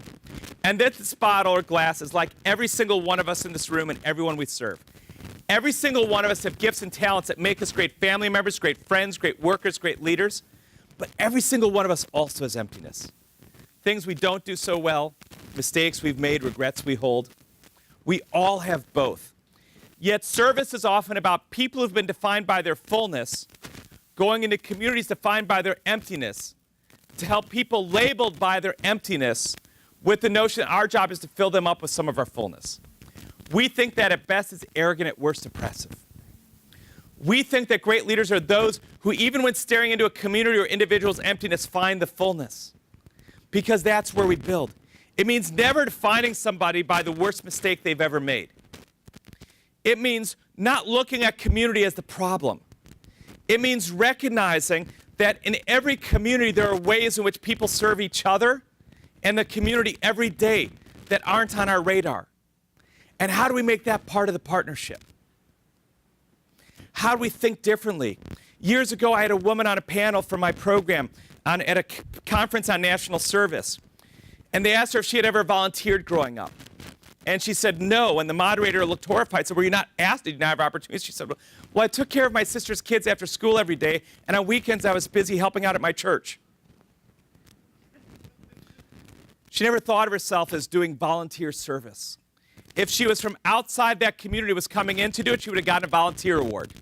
And this bottle or glass is like every single one of us in this room and everyone we serve. Every single one of us have gifts and talents that make us great family members, great friends, great workers, great leaders. But every single one of us also has emptiness. Things we don't do so well, mistakes we've made, regrets we hold. We all have both. Yet service is often about people who've been defined by their fullness, going into communities defined by their emptiness, to help people labeled by their emptiness with the notion that our job is to fill them up with some of our fullness. We think that at best is arrogant, at worst oppressive. We think that great leaders are those who, even when staring into a community or individual's emptiness, find the fullness, because that's where we build. It means never defining somebody by the worst mistake they've ever made. It means not looking at community as the problem. It means recognizing that in every community there are ways in which people serve each other and the community every day that aren't on our radar. And how do we make that part of the partnership? How do we think differently? Years ago, I had a woman on a panel for my program at a conference on national service. And they asked her if she had ever volunteered growing up. And she said no. And the moderator looked horrified. Said, were you not asked? Did you not have opportunities? She said, well, I took care of my sister's kids after school every day. And on weekends, I was busy helping out at my church. She never thought of herself as doing volunteer service. If she was from outside that community, was coming in to do it, she would have gotten a volunteer award.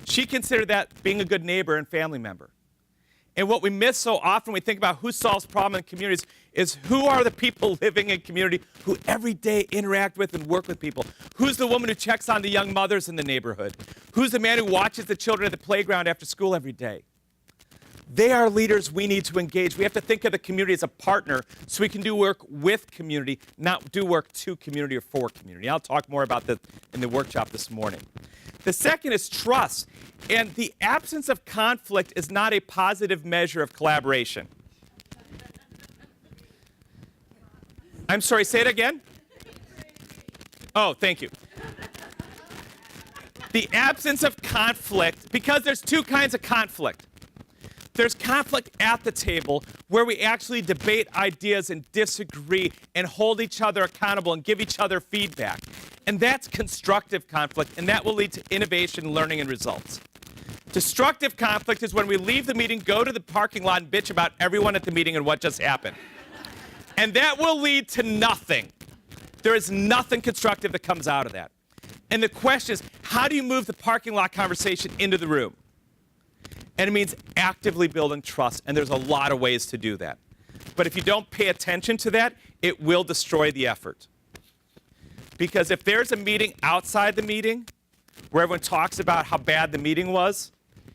She considered that being a good neighbor and family member. And what we miss so often when we think about who solves problems in communities is who are the people living in community who every day interact with and work with people? Who's the woman who checks on the young mothers in the neighborhood? Who's the man who watches the children at the playground after school every day? They are leaders we need to engage. We have to think of the community as a partner so we can do work with community, not do work to community or for community. I'll talk more about that in the workshop this morning. The second is trust. And the absence of conflict is not a positive measure of collaboration. I'm sorry, say it again? Oh, thank you. The absence of conflict, because there's two kinds of conflict. There's conflict at the table where we actually debate ideas and disagree and hold each other accountable and give each other feedback. And that's constructive conflict, and that will lead to innovation, learning, and results. Destructive conflict is when we leave the meeting, go to the parking lot, and bitch about everyone at the meeting and what just happened. And that will lead to nothing. There is nothing constructive that comes out of that. And the question is, how do you move the parking lot conversation into the room? And it means actively building trust, and there's a lot of ways to do that. But if you don't pay attention to that, it will destroy the effort. Because if there's a meeting outside the meeting where everyone talks about how bad the meeting was,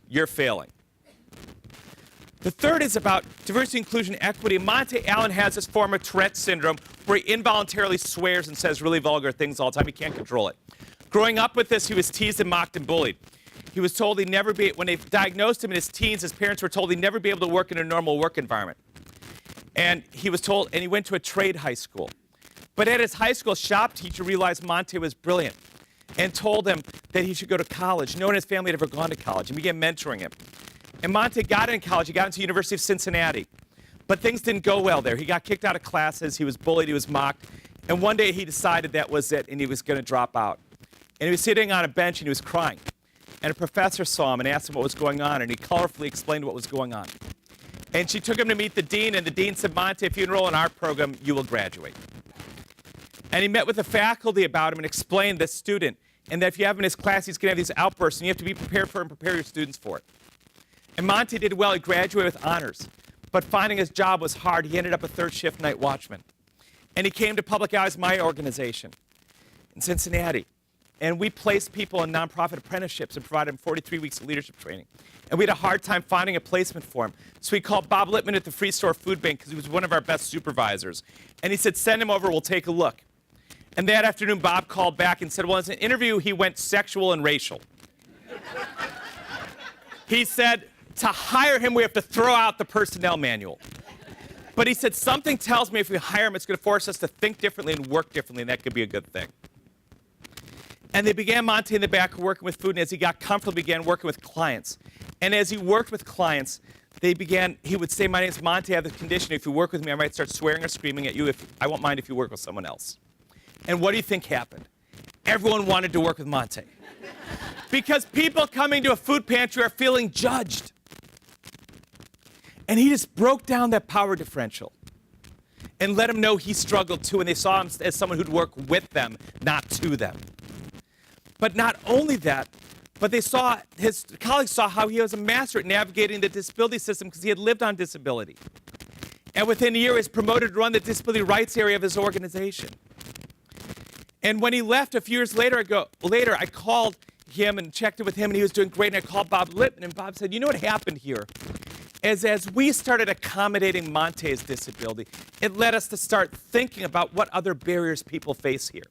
you're failing. The third is about diversity, inclusion, equity. Monte Allen has this form of Tourette syndrome where he involuntarily swears and says really vulgar things all the time. He can't control it. Growing up with this, he was teased and mocked and bullied. He was told he'd never be, when they diagnosed him in his teens, his parents were told he'd never be able to work in a normal work environment. And he was told, and he went to a trade high school. But at his high school, shop teacher realized Monte was brilliant and told him that he should go to college. No one in his family had ever gone to college, and began mentoring him. And Monte got into college. He got into the University of Cincinnati. But things didn't go well there. He got kicked out of classes. He was bullied. He was mocked. And one day he decided that was it, and he was going to drop out. And he was sitting on a bench, and he was crying. And a professor saw him and asked him what was going on, and he colorfully explained what was going on. And she took him to meet the dean, and the dean said, Monte, if you enroll in our program, you will graduate. And he met with the faculty about him and explained this student, and that if you have him in his class, he's going to have these outbursts, and you have to be prepared for him and prepare your students for it. And Monte did well. He graduated with honors. But finding his job was hard. He ended up a third shift night watchman. And he came to Public Allies, my organization, in Cincinnati. And we placed people in nonprofit apprenticeships and provided them 43 weeks of leadership training. And we had a hard time finding a placement for him. So we called Bob Littman at the Free Store Food Bank because he was one of our best supervisors. And he said, send him over, we'll take a look. And that afternoon, Bob called back and said, well, in an interview, he went sexual and racial. He said, to hire him, we have to throw out the personnel manual. But he said, something tells me if we hire him, it's going to force us to think differently and work differently, and that could be a good thing. And they began Monte in the back working with food, and as he got comfortable, began working with clients. And as he worked with clients, he would say, my name's Monte, I have this condition. If you work with me, I might start swearing or screaming at you. I won't mind if you work with someone else. And what do you think happened? Everyone wanted to work with Monte. Because people coming to a food pantry are feeling judged. And he just broke down that power differential and let them know he struggled too, and they saw him as someone who'd work with them, not to them. But not only that, but his colleagues saw how he was a master at navigating the disability system because he had lived on disability. And within a year, he was promoted to run the disability rights area of his organization. And when he left a few years later, I called him and checked in with him, and he was doing great. And I called Bob Littman, and Bob said, you know what happened here? As we started accommodating Monte's disability, it led us to start thinking about what other barriers people face here.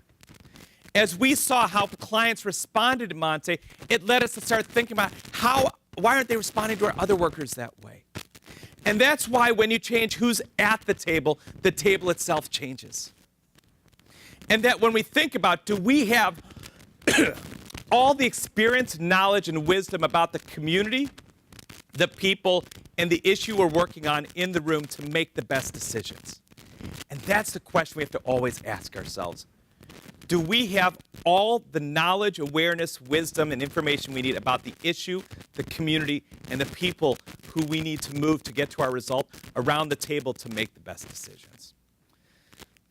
As we saw how clients responded to Monte, it led us to start thinking about why aren't they responding to our other workers that way? And that's why when you change who's at the table itself changes. And that when we think about, do we have all the experience, knowledge, and wisdom about the community, the people, and the issue we're working on in the room to make the best decisions? And that's the question we have to always ask ourselves. Do we have all the knowledge, awareness, wisdom, and information we need about the issue, the community, and the people who we need to move to get to our result around the table to make the best decisions?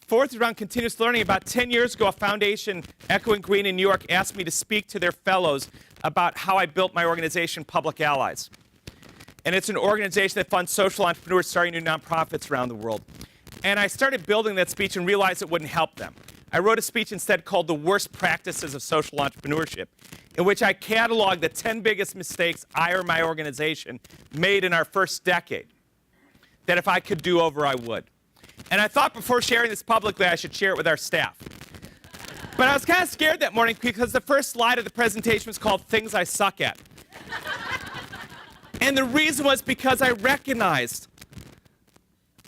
Fourth is around continuous learning. About 10 years ago, a foundation, Echoing Green in New York, asked me to speak to their fellows about how I built my organization, Public Allies. And it's an organization that funds social entrepreneurs starting new nonprofits around the world. And I started building that speech and realized it wouldn't help them. I wrote a speech instead called The Worst Practices of Social Entrepreneurship, in which I cataloged the 10 biggest mistakes I or my organization made in our first decade, that if I could do over, I would. And I thought before sharing this publicly, I should share it with our staff. But I was kind of scared that morning because the first slide of the presentation was called Things I Suck At. And the reason was because I recognized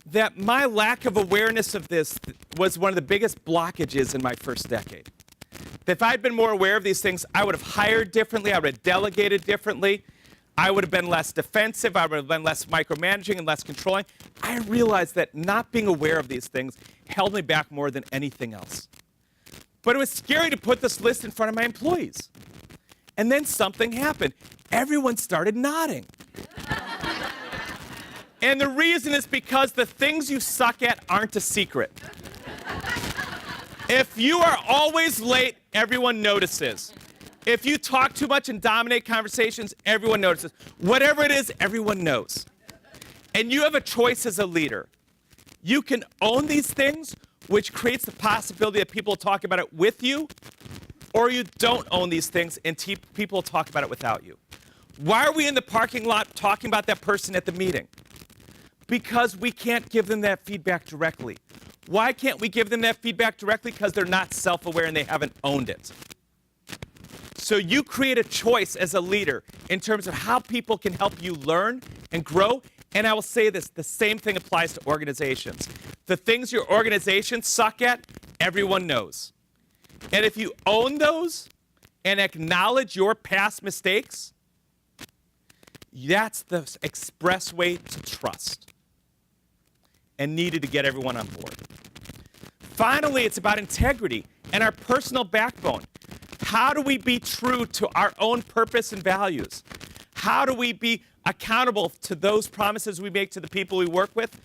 that my lack of awareness of this was one of the biggest blockages in my first decade. That if I'd been more aware of these things, I would have hired differently, I would have delegated differently, I would have been less defensive, I would have been less micromanaging and less controlling. I realized that not being aware of these things held me back more than anything else. But it was scary to put this list in front of my employees. And then something happened. Everyone started nodding. And the reason is because the things you suck at aren't a secret. If you are always late, everyone notices. If you talk too much and dominate conversations, everyone notices. Whatever it is, everyone knows. And you have a choice as a leader. You can own these things, which creates the possibility that people talk about it with you, or you don't own these things and people talk about it without you. Why are we in the parking lot talking about that person at the meeting? Because we can't give them that feedback directly. Why can't we give them that feedback directly? Because they're not self-aware and they haven't owned it. So you create a choice as a leader in terms of how people can help you learn and grow. And I will say this, the same thing applies to organizations. The things your organizations suck at, everyone knows. And if you own those and acknowledge your past mistakes, that's the expressway to trust and needed to get everyone on board. Finally, it's about integrity and our personal backbone. How do we be true to our own purpose and values? How do we be accountable to those promises we make to the people we work with?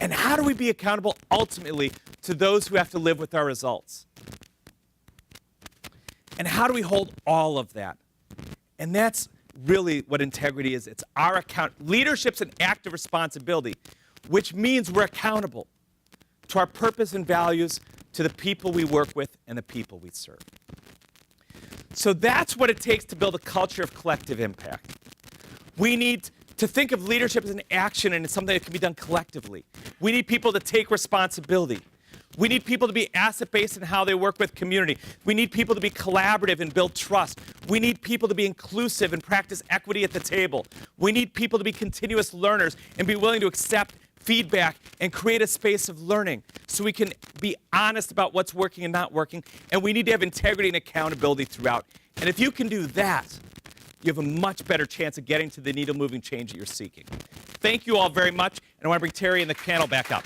And how do we be accountable ultimately to those who have to live with our results? And how do we hold all of that? And that's really what integrity is. It's our account. Leadership's an act of responsibility, which means we're accountable to our purpose and values, to the people we work with and the people we serve. So that's what it takes to build a culture of collective impact. We need to think of leadership as an action and it's something that can be done collectively. We need people to take responsibility. We need people to be asset-based in how they work with community. We need people to be collaborative and build trust. We need people to be inclusive and practice equity at the table. We need people to be continuous learners and be willing to accept feedback and create a space of learning so we can be honest about what's working and not working. And we need to have integrity and accountability throughout. And if you can do that, you have a much better chance of getting to the needle-moving change that you're seeking. Thank you all very much. And I want to bring Terry and the panel back up.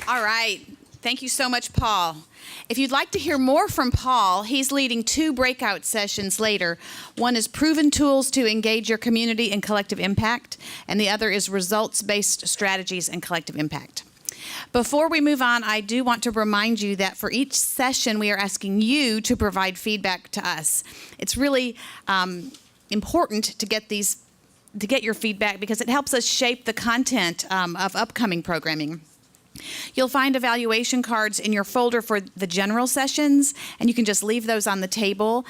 All right. Thank you so much, Paul. If you'd like to hear more from Paul, he's leading 2 breakout sessions later. One is Proven Tools to Engage Your Community in Collective Impact, and the other is Results-Based Strategies and Collective Impact. Before we move on, I do want to remind you that for each session, we are asking you to provide feedback to us. It's really important to get your feedback because it helps us shape the content of upcoming programming. You'll find evaluation cards in your folder for the general sessions, and you can just leave those on the table.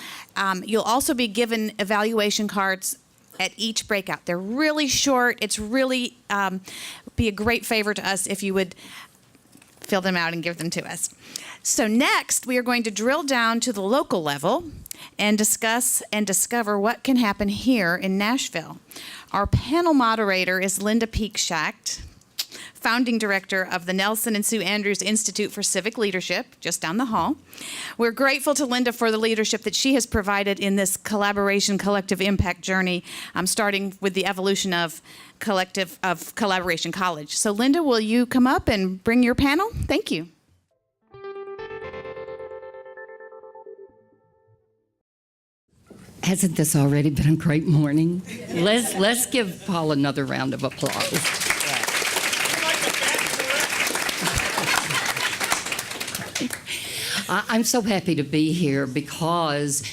You'll also be given evaluation cards at each breakout. They're really short. It's really be a great favor to us if you would fill them out and give them to us. So next, we are going to drill down to the local level and discuss and discover what can happen here in Nashville. Our panel moderator is Linda Peakshacht, founding director of the Nelson and Sue Andrews Institute for Civic Leadership, just down the hall. We're grateful to Linda for the leadership that she has provided in this collaboration, collective impact journey, starting with the evolution of Collaboration College. So Linda, will you come up and bring your panel? Thank you. Hasn't this already been a great morning? Let's give Paul another round of applause. I'm so happy to be here because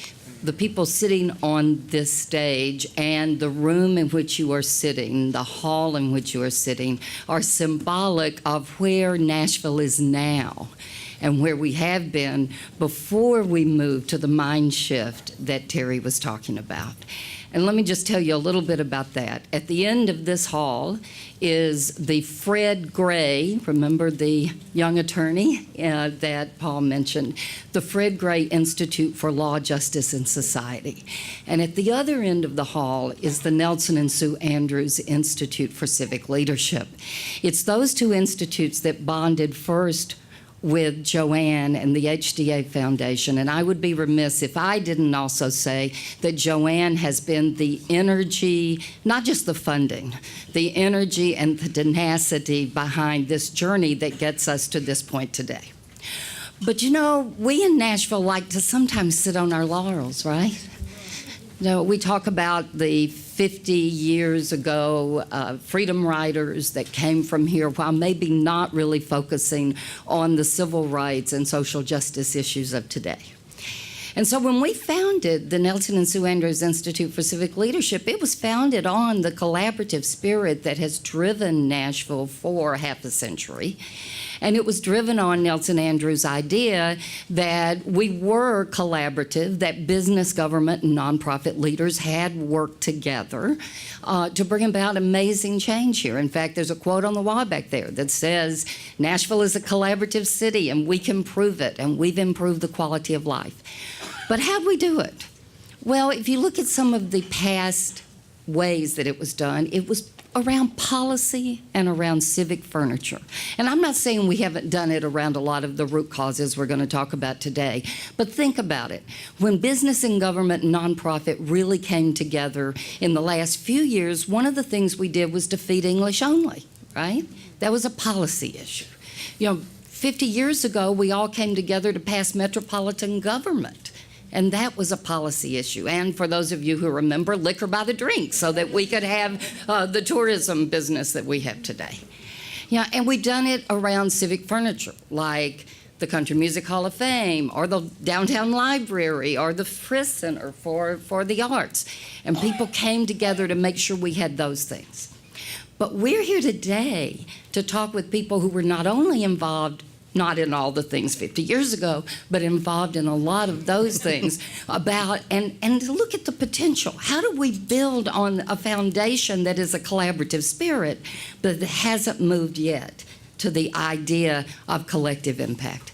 the people sitting on this stage and the room in which you are sitting, the hall in which you are sitting, are symbolic of where Nashville is now and where we have been before we moved to the mind shift that Terry was talking about. And let me just tell you a little bit about that. At the end of this hall is the Fred Gray, remember the young attorney that Paul mentioned, the Fred Gray Institute for Law, Justice, and Society. And at the other end of the hall is the Nelson and Sue Andrews Institute for Civic Leadership. It's those two institutes that bonded first with Joann and the HDA Foundation. And I would be remiss if I didn't also say that Joann has been the energy, not just the funding, the energy and the tenacity behind this journey that gets us to this point today. But you know, we in Nashville like to sometimes sit on our laurels, right? You know, we talk about the 50 years ago freedom riders that came from here while maybe not really focusing on the civil rights and social justice issues of today. And so when we founded the Nelson and Sue Andrews Institute for Civic Leadership, it was founded on the collaborative spirit that has driven Nashville for half a century. And it was driven on Nelson Andrews' idea that we were collaborative, that business, government, and nonprofit leaders had worked together to bring about amazing change here. In fact, there's a quote on the wall back there that says, Nashville is a collaborative city and we can prove it, and we've improved the quality of life. But how'd we do it? Well, if you look at some of the past ways that it was done, it was around policy and around civic furniture. And I'm not saying we haven't done it around a lot of the root causes we're going to talk about today, but think about it. When business and government and nonprofit really came together in the last few years, one of the things we did was defeat English only, right? That was a policy issue. You know, 50 years ago, we all came together to pass metropolitan government. And that was a policy issue. And for those of you who remember, liquor by the drink, so that we could have the tourism business that we have today. Yeah, and we've done it around civic furniture, like the Country Music Hall of Fame, or the Downtown Library, or the Frist Center for the Arts. And people came together to make sure we had those things. But we're here today to talk with people who were not only involved not in all the things 50 years ago, but involved in a lot of those things about, and to look at the potential. How do we build on a foundation that is a collaborative spirit, but that hasn't moved yet to the idea of collective impact?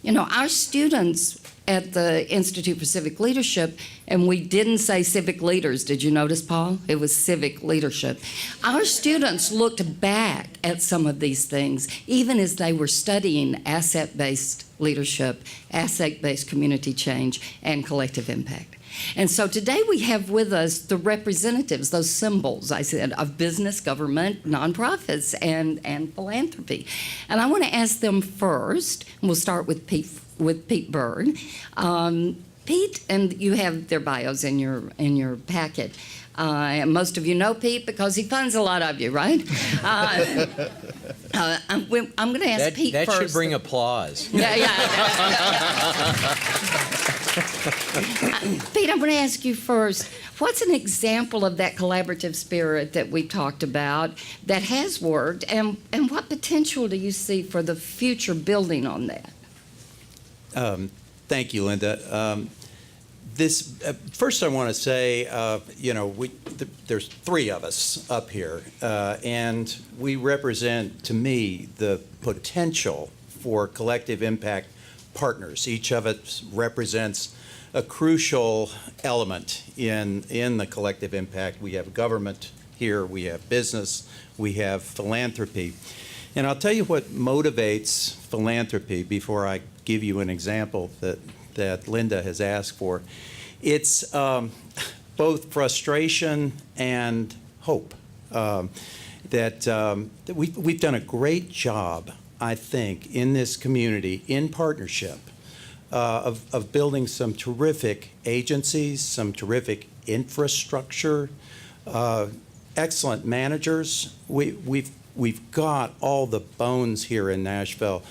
You know, our students at the Institute for Civic Leadership, and we didn't say civic leaders. Did you notice, Paul? It was civic leadership. Our students looked back at some of these things, even as they were studying asset-based leadership, asset-based community change, and collective impact. And so today we have with us the representatives, those symbols, I said, of business, government, nonprofits, and philanthropy. And I want to ask them first, and we'll start with Pete Berg. Pete, and you have their bios in your packet. And most of you know Pete because he funds a lot of you, right? I'm going to ask Pete first. That should bring applause. Yeah. Pete, I'm going to ask you first. What's an example of that collaborative spirit that we talked about that has worked, and what potential do you see for the future building on that? Thank you, Linda. First, I want to say, there's three of us up here, and we represent, to me, the potential for collective impact partners. Each of us represents a crucial element in the collective impact. We have government here, we have business, we have philanthropy. And I'll tell you what motivates philanthropy before I give you an example that Linda has asked for. It's both frustration and hope. We've done a great job, I think, in this community, in partnership, of building some terrific agencies, some terrific infrastructure, excellent managers. We've got all the bones here in Nashville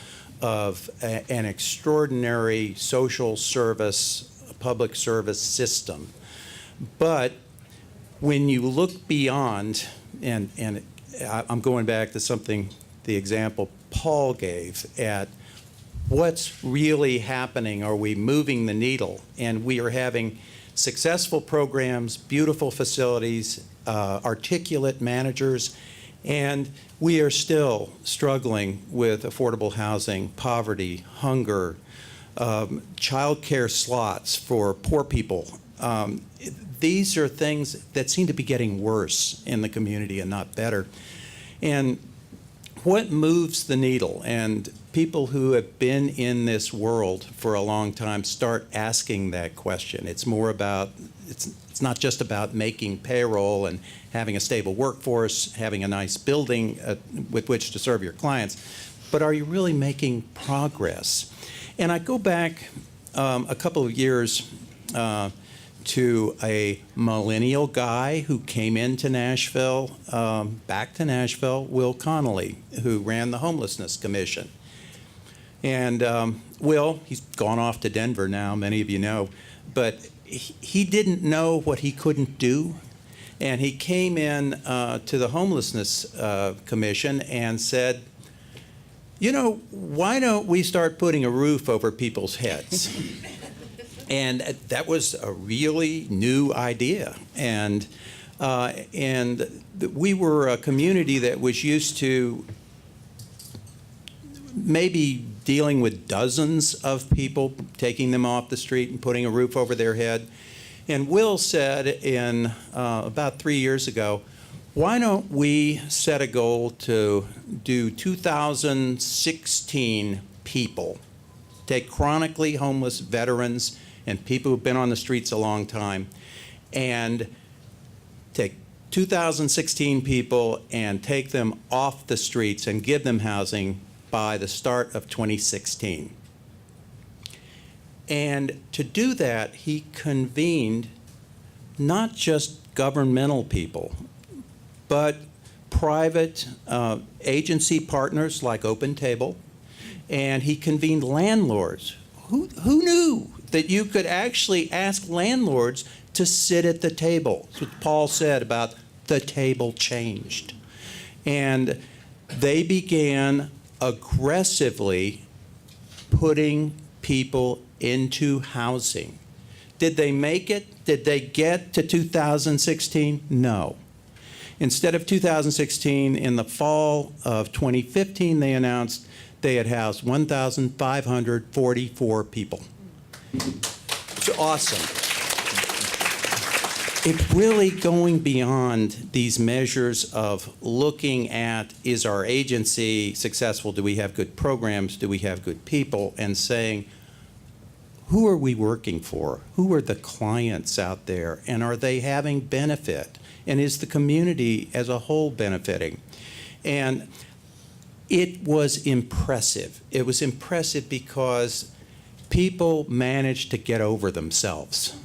of an extraordinary social service, public service system. But when you look beyond, and I'm going back to something, the example Paul gave at what's really happening, are we moving the needle? And we are having successful programs, beautiful facilities, articulate managers, and we are still struggling with affordable housing, poverty, hunger, child care slots for poor people. These are things that seem to be getting worse in the community and not better. And what moves the needle? And people who have been in this world for a long time start asking that question. It's more about, it's not just about making payroll and having a stable workforce, having a nice building with which to serve your clients, but are you really making progress? And I go back a couple of years to a millennial guy who came into Nashville, back to Nashville, Will Connolly, who ran the Homelessness Commission. And Will, he's gone off to Denver now, many of you know, but he didn't know what he couldn't do. And he came in to the Homelessness Commission and said, you know, why don't we start putting a roof over people's heads? And that was a really new idea. And we were a community that was used to maybe dealing with dozens of people, taking them off the street and putting a roof over their head. And Will said in about 3 years ago, why don't we set a goal to do 2016 people, take chronically homeless veterans and people who've been on the streets a long time, and take 2016 people and take them off the streets and give them housing by the start of 2016. And to do that, he convened not just governmental people, but private agency partners like Open Table, and he convened landlords. Who knew that you could actually ask landlords to sit at the table? That's what Paul said about the table changed. And they began aggressively putting people into housing. Did they make it? Did they get to 2016? No. Instead of 2016, in the fall of 2015, they announced they had housed 1,544 people. It's awesome. It's really going beyond these measures of looking at, is our agency successful? Do we have good programs? Do we have good people? And saying, who are we working for? Who are the clients out there? And are they having benefit? And is the community as a whole benefiting? And it was impressive. It was impressive because people managed to get over themselves.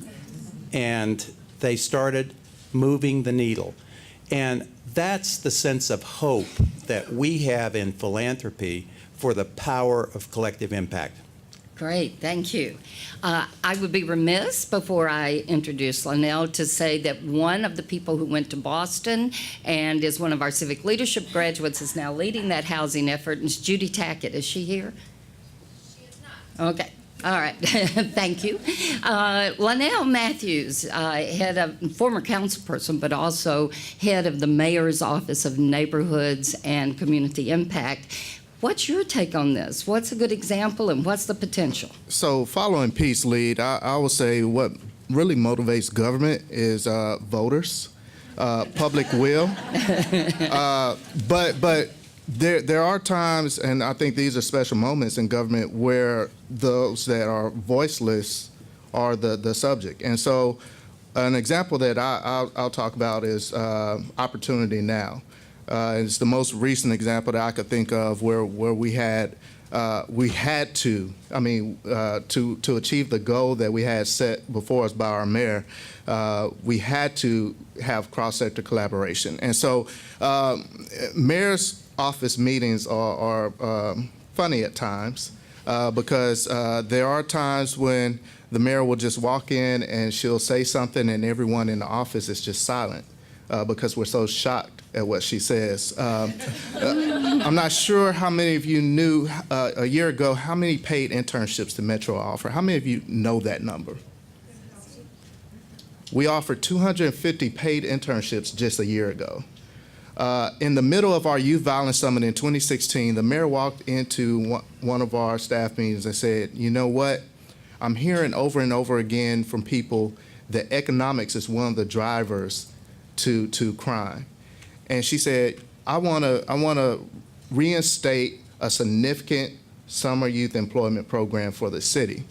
And they started moving the needle. And that's the sense of hope that we have in philanthropy for the power of collective impact. Great, thank you. I would be remiss before I introduce Linnell to say that one of the people who went to Boston and is one of our civic leadership graduates is now leading that housing effort, and it's Judy Tackett. Is she here? She is not. Okay. All right, thank you. Linnell Matthews, former council person, but also head of the Mayor's Office of Neighborhoods and Community Impact, What's your take on this? What's a good example and what's the potential? So following Pete's lead, I would say what really motivates government is voters, public will. But there are times, and I think these are special moments in government, where those that are voiceless are the subject. And so an example that I'll talk about is Opportunity Now. It's the most recent example that I could think of where we had to achieve the goal that we had set before us by our mayor, we had to have cross-sector collaboration. And so mayor's office meetings are funny at times because there are times when the mayor will just walk in and she'll say something and everyone in the office is just silent because we're so shocked at what she says. I'm not sure how many of you knew a year ago how many paid internships the Metro offer. How many of you know that number? We offered 250 paid internships just a year ago. In the middle of our Youth Violence Summit in 2016, the mayor walked into one of our staff meetings and said, you know what? I'm hearing over and over again from people that economics is one of the drivers to crime. And she said, I want to reinstate a significant summer youth employment program for the city.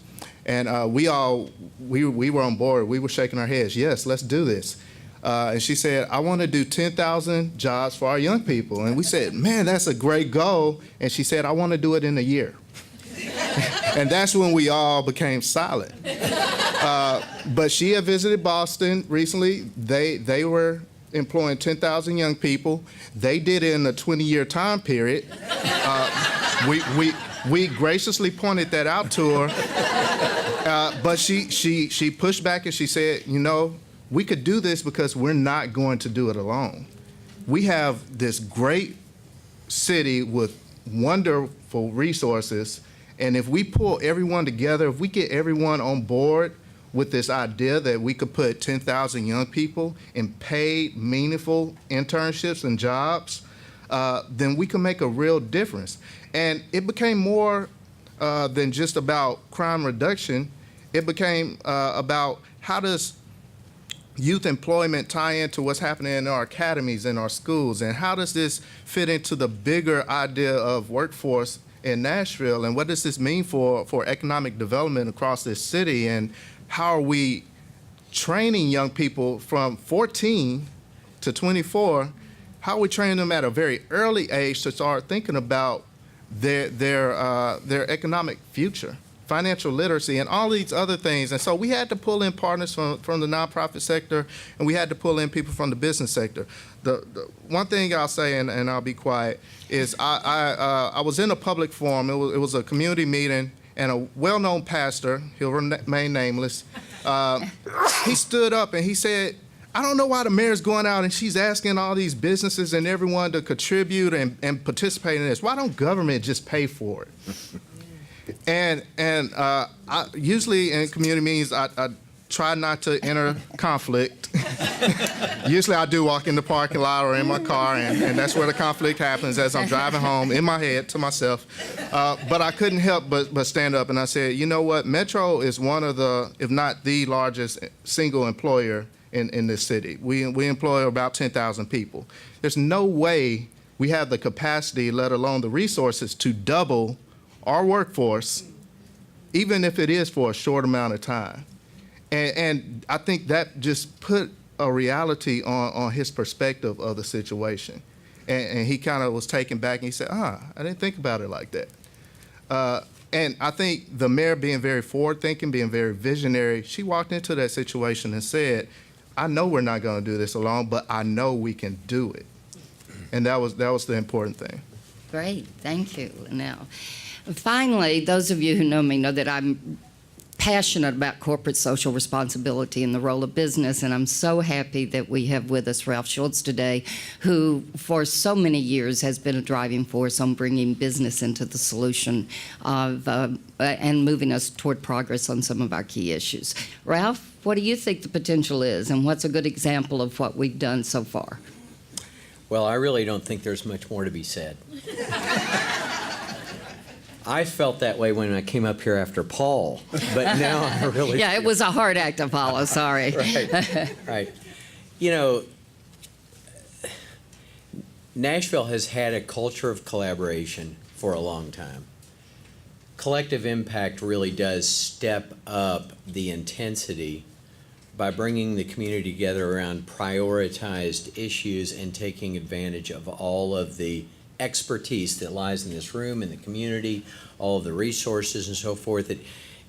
And we were on board. We were shaking our heads. Yes, let's do this. And she said, I want to do 10,000 jobs for our young people. And we said, man, that's a great goal. And she said, I want to do it in a year. And that's when we all became silent. But she had visited Boston recently. They were employing 10,000 young people. They did it in a 20-year time period. We graciously pointed that out to her. But she pushed back and she said, you know, we could do this because we're not going to do it alone. We have this great city with wonderful resources, and if we pull everyone together, if we get everyone on board with this idea that we could put 10,000 young people in paid, meaningful internships and jobs, then we can make a real difference. And it became more than just about crime reduction. It became about how does youth employment tie into what's happening in our academies and our schools, and how does this fit into the bigger idea of workforce in Nashville, and what does this mean for economic development across this city, and how are we training young people from 14 to 24, how are we training them at a very early age to start thinking about their economic future, financial literacy, and all these other things. And so we had to pull in partners from the nonprofit sector, and we had to pull in people from the business sector. The one thing I'll say, and I'll be quiet, is I was in a public forum. It was a community meeting, and a well-known pastor, he'll remain nameless, he stood up and he said, I don't know why the mayor's going out and she's asking all these businesses and everyone to contribute and participate in this. Why don't government just pay for it? And I, usually in community meetings, I try not to enter conflict. Usually I do walk in the parking lot or in my car, and that's where the conflict happens as I'm driving home in my head to myself. But I couldn't help but stand up and I said, you know what, Metro is one of the, if not the largest single employer in this city. We employ about 10,000 people. There's no way we have the capacity, let alone the resources, to double our workforce, even if it is for a short amount of time. And I think that just put a reality on his perspective of the situation. And he kind of was taken back and he said, I didn't think about it like that. And I think the mayor being very forward-thinking, being very visionary, she walked into that situation and said, I know we're not going to do this alone, but I know we can do it. And that was the important thing. Great, thank you. Now, finally, those of you who know me know that I'm passionate about corporate social responsibility and the role of business, and I'm so happy that we have with us Ralph Schultz today, who for so many years has been a driving force on bringing business into the solution of and moving us toward progress on some of our key issues. Ralph, what do you think the potential is, and what's a good example of what we've done so far? Well, I really don't think there's much more to be said. I felt that way when I came up here after Paul, but now I really Yeah, it was a hard act to follow, sorry. right. You know, Nashville has had a culture of collaboration for a long time. Collective impact really does step up the intensity by bringing the community together around prioritized issues and taking advantage of all of the expertise that lies in this room, in the community, all of the resources and so forth.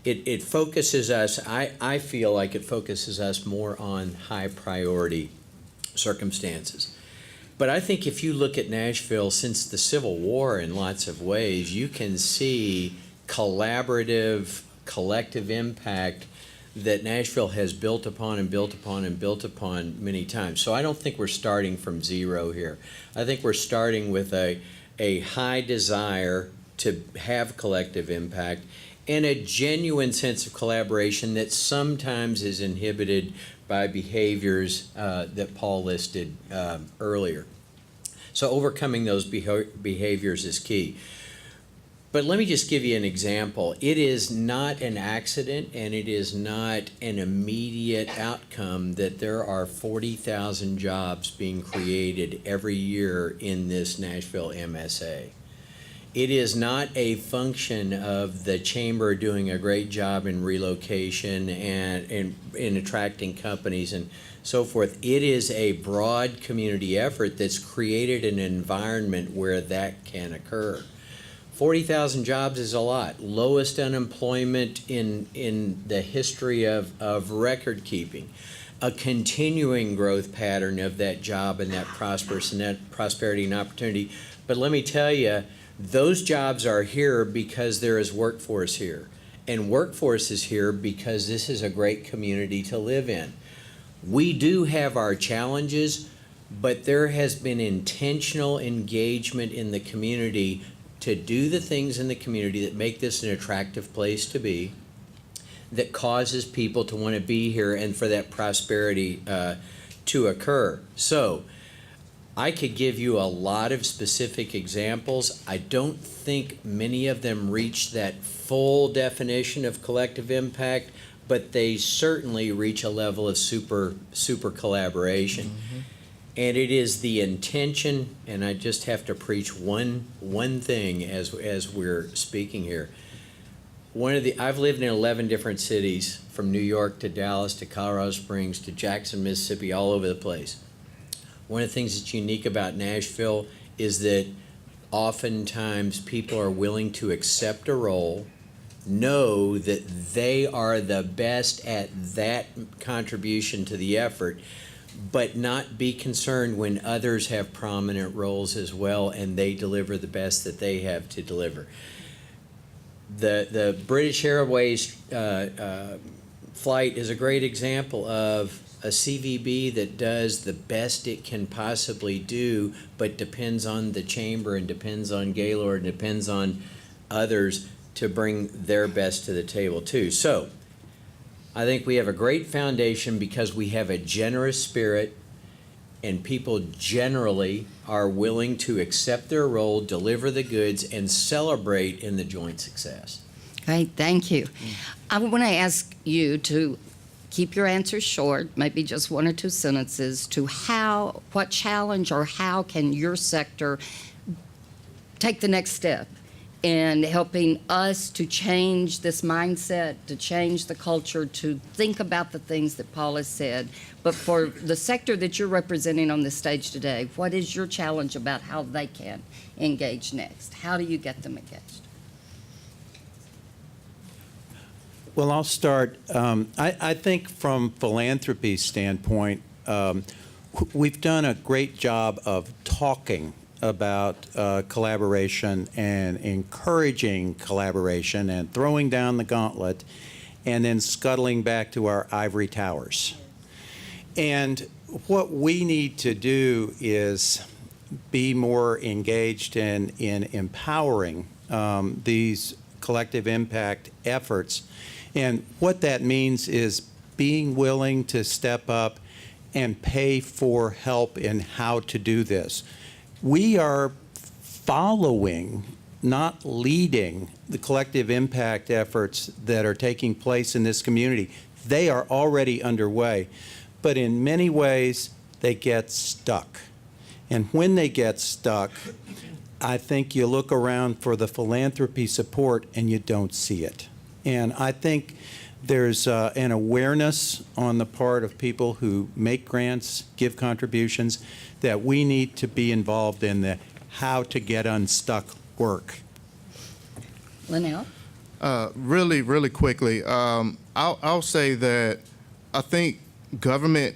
It focuses us, I feel like it focuses us more on high priority circumstances. But I think if you look at Nashville since the Civil War in lots of ways, you can see collaborative, collective impact that Nashville has built upon and built upon and built upon many times. So I don't think we're starting from zero here. I think we're starting with a high desire to have collective impact and a genuine sense of collaboration that sometimes is inhibited by behaviors that Paul listed earlier. So overcoming those behaviors is key. But let me just give you an example. It is not an accident and it is not an immediate outcome that there are 40,000 jobs being created every year in this Nashville MSA. It is not a function of the chamber doing a great job in relocation and in attracting companies and so forth. It is a broad community effort that's created an environment where that can occur. 40,000 jobs is a lot. Lowest unemployment in the history of record keeping. A continuing growth pattern of that job and that prosperity and opportunity. But let me tell you, those jobs are here because there is workforce here. And workforce is here because this is a great community to live in. We do have our challenges, but there has been intentional engagement in the community to do the things in the community that make this an attractive place to be, that causes people to want to be here and for that prosperity to occur. So I could give you a lot of specific examples. I don't think many of them reach that full definition of collective impact, but they certainly reach a level of super collaboration. Mm-hmm. And it is the intention, and I just have to preach one thing as we're speaking here. I've lived in 11 different cities, from New York to Dallas to Colorado Springs to Jackson, Mississippi, all over the place. One of the things that's unique about Nashville is that oftentimes people are willing to accept a role, know that they are the best at that contribution to the effort, but not be concerned when others have prominent roles as well and they deliver the best that they have to deliver. The British Airways flight is a great example of a CVB that does the best it can possibly do, but depends on the chamber and depends on Gaylord and depends on others to bring their best to the table too. So I think we have a great foundation because we have a generous spirit and people generally are willing to accept their role, deliver the goods, and celebrate in the joint success. Great, thank you. I want to ask you to keep your answers short, maybe just one or two sentences, to what challenge or how can your sector take the next step in helping us to change this mindset, to change the culture, to think about the things that Paul has said. But for the sector that you're representing on this stage today, what is your challenge about how they can engage next? How do you get them engaged? Well, I'll start. I think from philanthropy standpoint, we've done a great job of talking about collaboration and encouraging collaboration and throwing down the gauntlet and then scuttling back to our ivory towers. And what we need to do is be more engaged in empowering these collective impact efforts. And what that means is being willing to step up and pay for help in how to do this. We are following not leading the collective impact efforts that are taking place in this community. They are already underway, but in many ways, they get stuck. And when they get stuck, I think you look around for the philanthropy support and you don't see it. And I think there's an awareness on the part of people who make grants, give contributions, that we need to be involved in the how to get unstuck work. Linnell? Really quickly, I'll say that I think government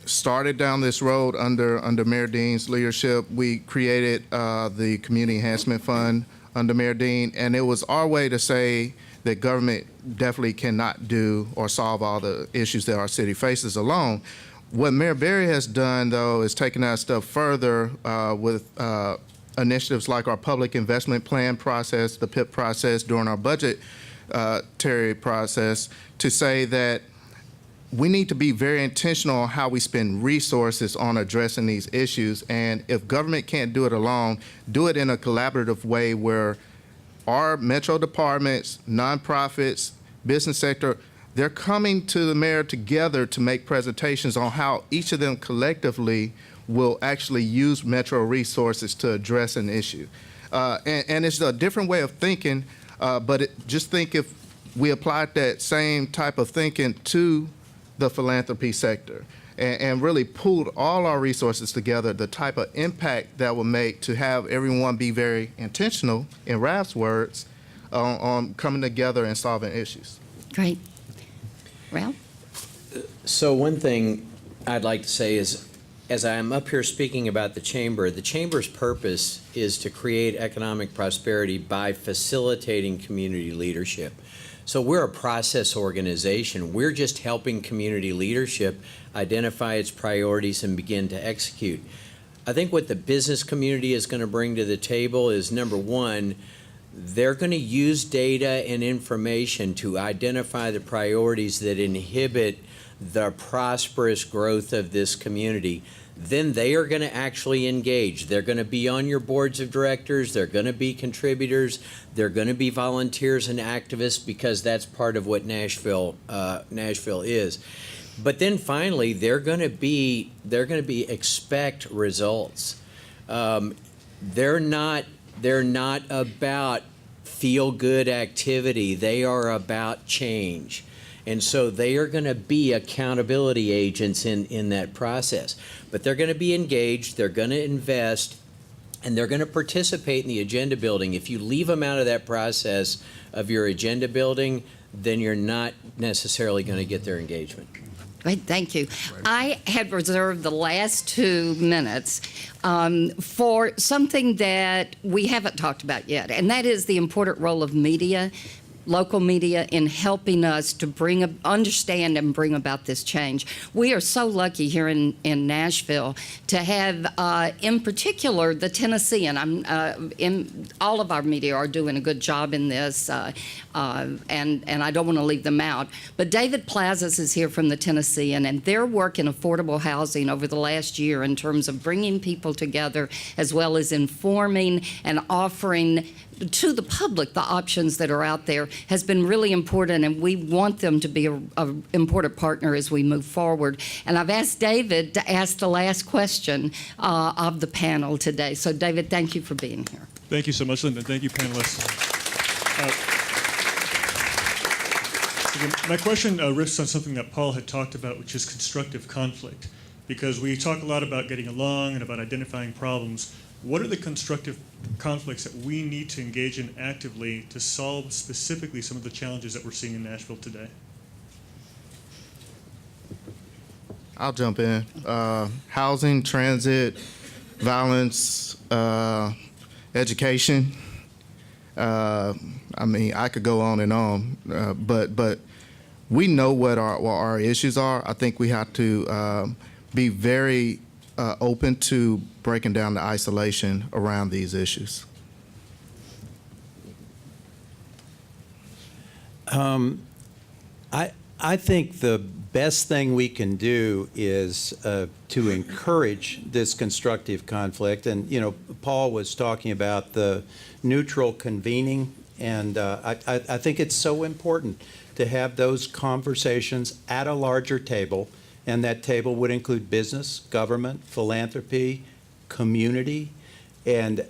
started down this road under Mayor Dean's leadership. We created the Community Enhancement Fund under Mayor Dean, and it was our way to say that government definitely cannot do or solve all the issues that our city faces alone. What Mayor Berry has done, though, is taken that a step further with initiatives like our Public Investment Plan process, the PIP process, during our budgetary process, to say that we need to be very intentional on how we spend resources on addressing these issues. And if government can't do it alone, do it in a collaborative way where our metro departments, nonprofits, business sector, they're coming to the mayor together to make presentations on how each of them collectively will actually use metro resources to address an issue. And it's a different way of thinking, but just think if we applied that same type of thinking to the philanthropy sector and really pooled all our resources together, the type of impact that will make to have everyone be very intentional, in Ralph's words, on coming together and solving issues. Great. Ralph? So one thing I'd like to say is, as I'm up here speaking about the Chamber's purpose is to create economic prosperity by facilitating community leadership. So we're a process organization. We're just helping community leadership identify its priorities and begin to execute. I think what the business community is going to bring to the table is, number one, they're going to use data and information to identify the priorities that inhibit the prosperous growth of this community. Then they are going to actually engage. They're going to be on your boards of directors. They're going to be contributors. They're going to be volunteers and activists, because that's part of what Nashville is. But then finally, they're going to be expect results. They're not about feel-good activity. They are about change. And so they are going to be accountability agents in that process. But they're going to be engaged, they're going to invest, and they're going to participate in the agenda building. If you leave them out of that process of your agenda building, then you're not necessarily going to get their engagement. Great, thank you. I had reserved the last 2 minutes for something that we haven't talked about yet, and that is the important role of media, local media, in helping us to understand and bring about this change. We are so lucky here in Nashville to have, in particular, the Tennessean. All of our media are doing a good job in this, and I don't want to leave them out. But David Plazas is here from the Tennessean, and their work in affordable housing over the last year in terms of bringing people together, as well as informing and offering to the public the options that are out there, has been really important, and we want them to be an important partner as we move forward. And I've asked David to ask the last question of the panel today. So David, thank you for being here. Thank you so much, Linda. Thank you, panelists. My question riffs on something that Paul had talked about, which is constructive conflict. Because we talk a lot about getting along and about identifying problems. What are the constructive conflicts that we need to engage in actively to solve specifically some of the challenges that we're seeing in Nashville today? I'll jump in. Housing, transit, violence, education. I mean, I could go on and on, but we know what our issues are. I think we have to be very open to breaking down the isolation around these issues. I think the best thing we can do is to encourage this constructive conflict. And, Paul was talking about the neutral convening, and I think it's so important to have those conversations at a larger table, and that table would include business, government, philanthropy, community, and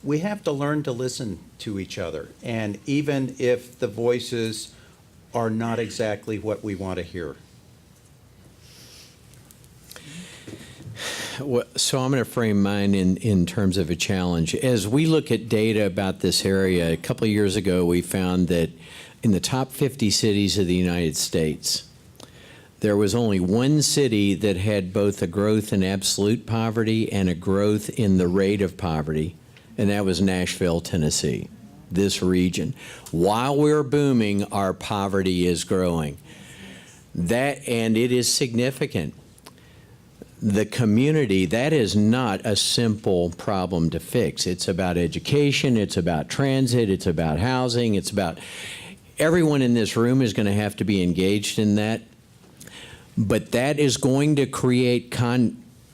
we have to learn to listen to each other. And even if the voices are not exactly what we want to hear. Well, so I'm going to frame mine in terms of a challenge. As we look at data about this area, a couple of years ago, we found that in the top 50 cities of the United States, there was only one city that had both a growth in absolute poverty and a growth in the rate of poverty, and that was Nashville, Tennessee. This region. While we're booming, our poverty is growing. And it is significant. The community, that is not a simple problem to fix. It's about education, it's about transit, it's about housing, it's about everyone in this room is going to have to be engaged in that. But that is going to create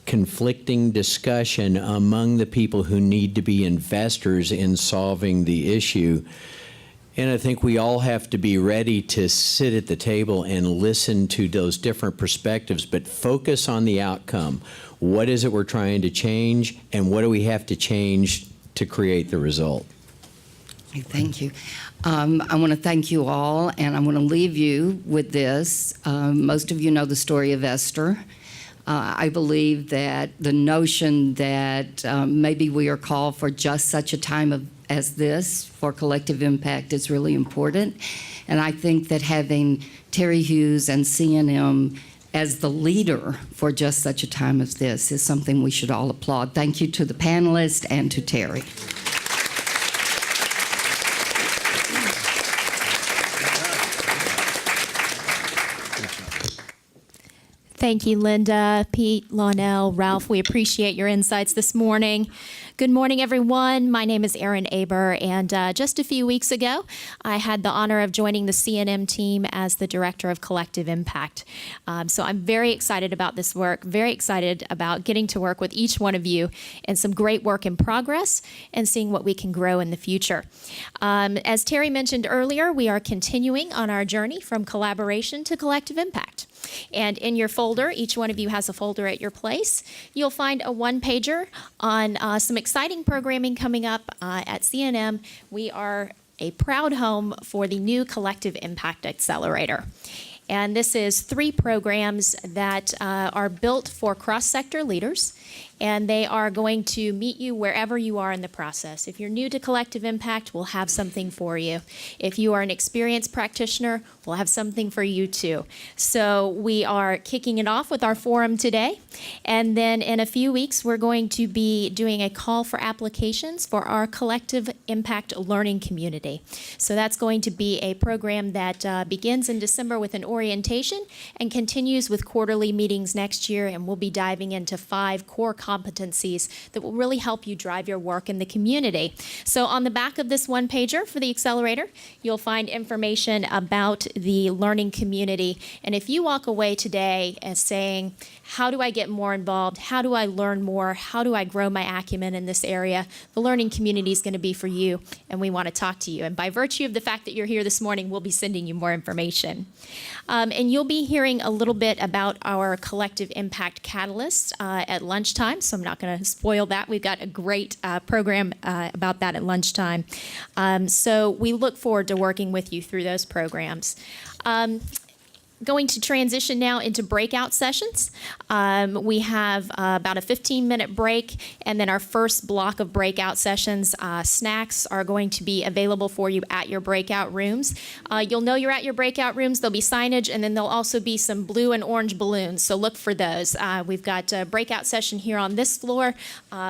conflicting discussion among the people who need to be investors in solving the issue. And I think we all have to be ready to sit at the table and listen to those different perspectives, but focus on the outcome. What is it we're trying to change, and what do we have to change to create the result? Thank you. I want to thank you all, and I want to leave you with this. Most of you know the story of Esther. I believe that the notion that maybe we are called for just such a time as this for collective impact is really important. And I think that having Terry Hughes and CNM as the leader for just such a time as this is something we should all applaud. Thank you to the panelists and to Terry. Thank you, Linda, Pete, Lonell, Ralph. We appreciate your insights this morning. Good morning, everyone. My name is Erin Aber, and just a few weeks ago, I had the honor of joining the CNM team as the Director of Collective Impact. So I'm very excited about this work, very excited about getting to work with each one of you and some great work in progress and seeing what we can grow in the future. As Terry mentioned earlier, we are continuing on our journey from collaboration to collective impact. And in your folder, each one of you has a folder at your place. You'll find a one-pager on some exciting programming coming up at CNM. We are a proud home for the new Collective Impact Accelerator. And this is 3 programs that are built for cross-sector leaders, and they are going to meet you wherever you are in the process. If you're new to collective impact, we'll have something for you. If you are an experienced practitioner, we'll have something for you too. So we are kicking it off with our forum today, and then in a few weeks, we're going to be doing a call for applications for our collective impact learning community. So that's going to be a program that begins in December with an orientation and continues with quarterly meetings next year, and we'll be diving into 5 core competencies that will really help you drive your work in the community. So on the back of this one-pager for the Accelerator, you'll find information about the learning community. And if you walk away today as saying, how do I get more involved? How do I learn more? How do I grow my acumen in this area? The learning community is going to be for you, and we want to talk to you. And by virtue of the fact that you're here this morning, we'll be sending you more information. And you'll be hearing a little bit about our Collective Impact Catalyst at lunchtime, so I'm not going to spoil that. We've got a great program about that at lunchtime. So we look forward to working with you through those programs. Going to transition now into breakout sessions. We have about a 15-minute break, and then our first block of breakout sessions. Snacks are going to be available for you at your breakout rooms. You'll know you're at your breakout rooms. There'll be signage, and then there'll also be some blue and orange balloons, so look for those. We've got a breakout session here on this floor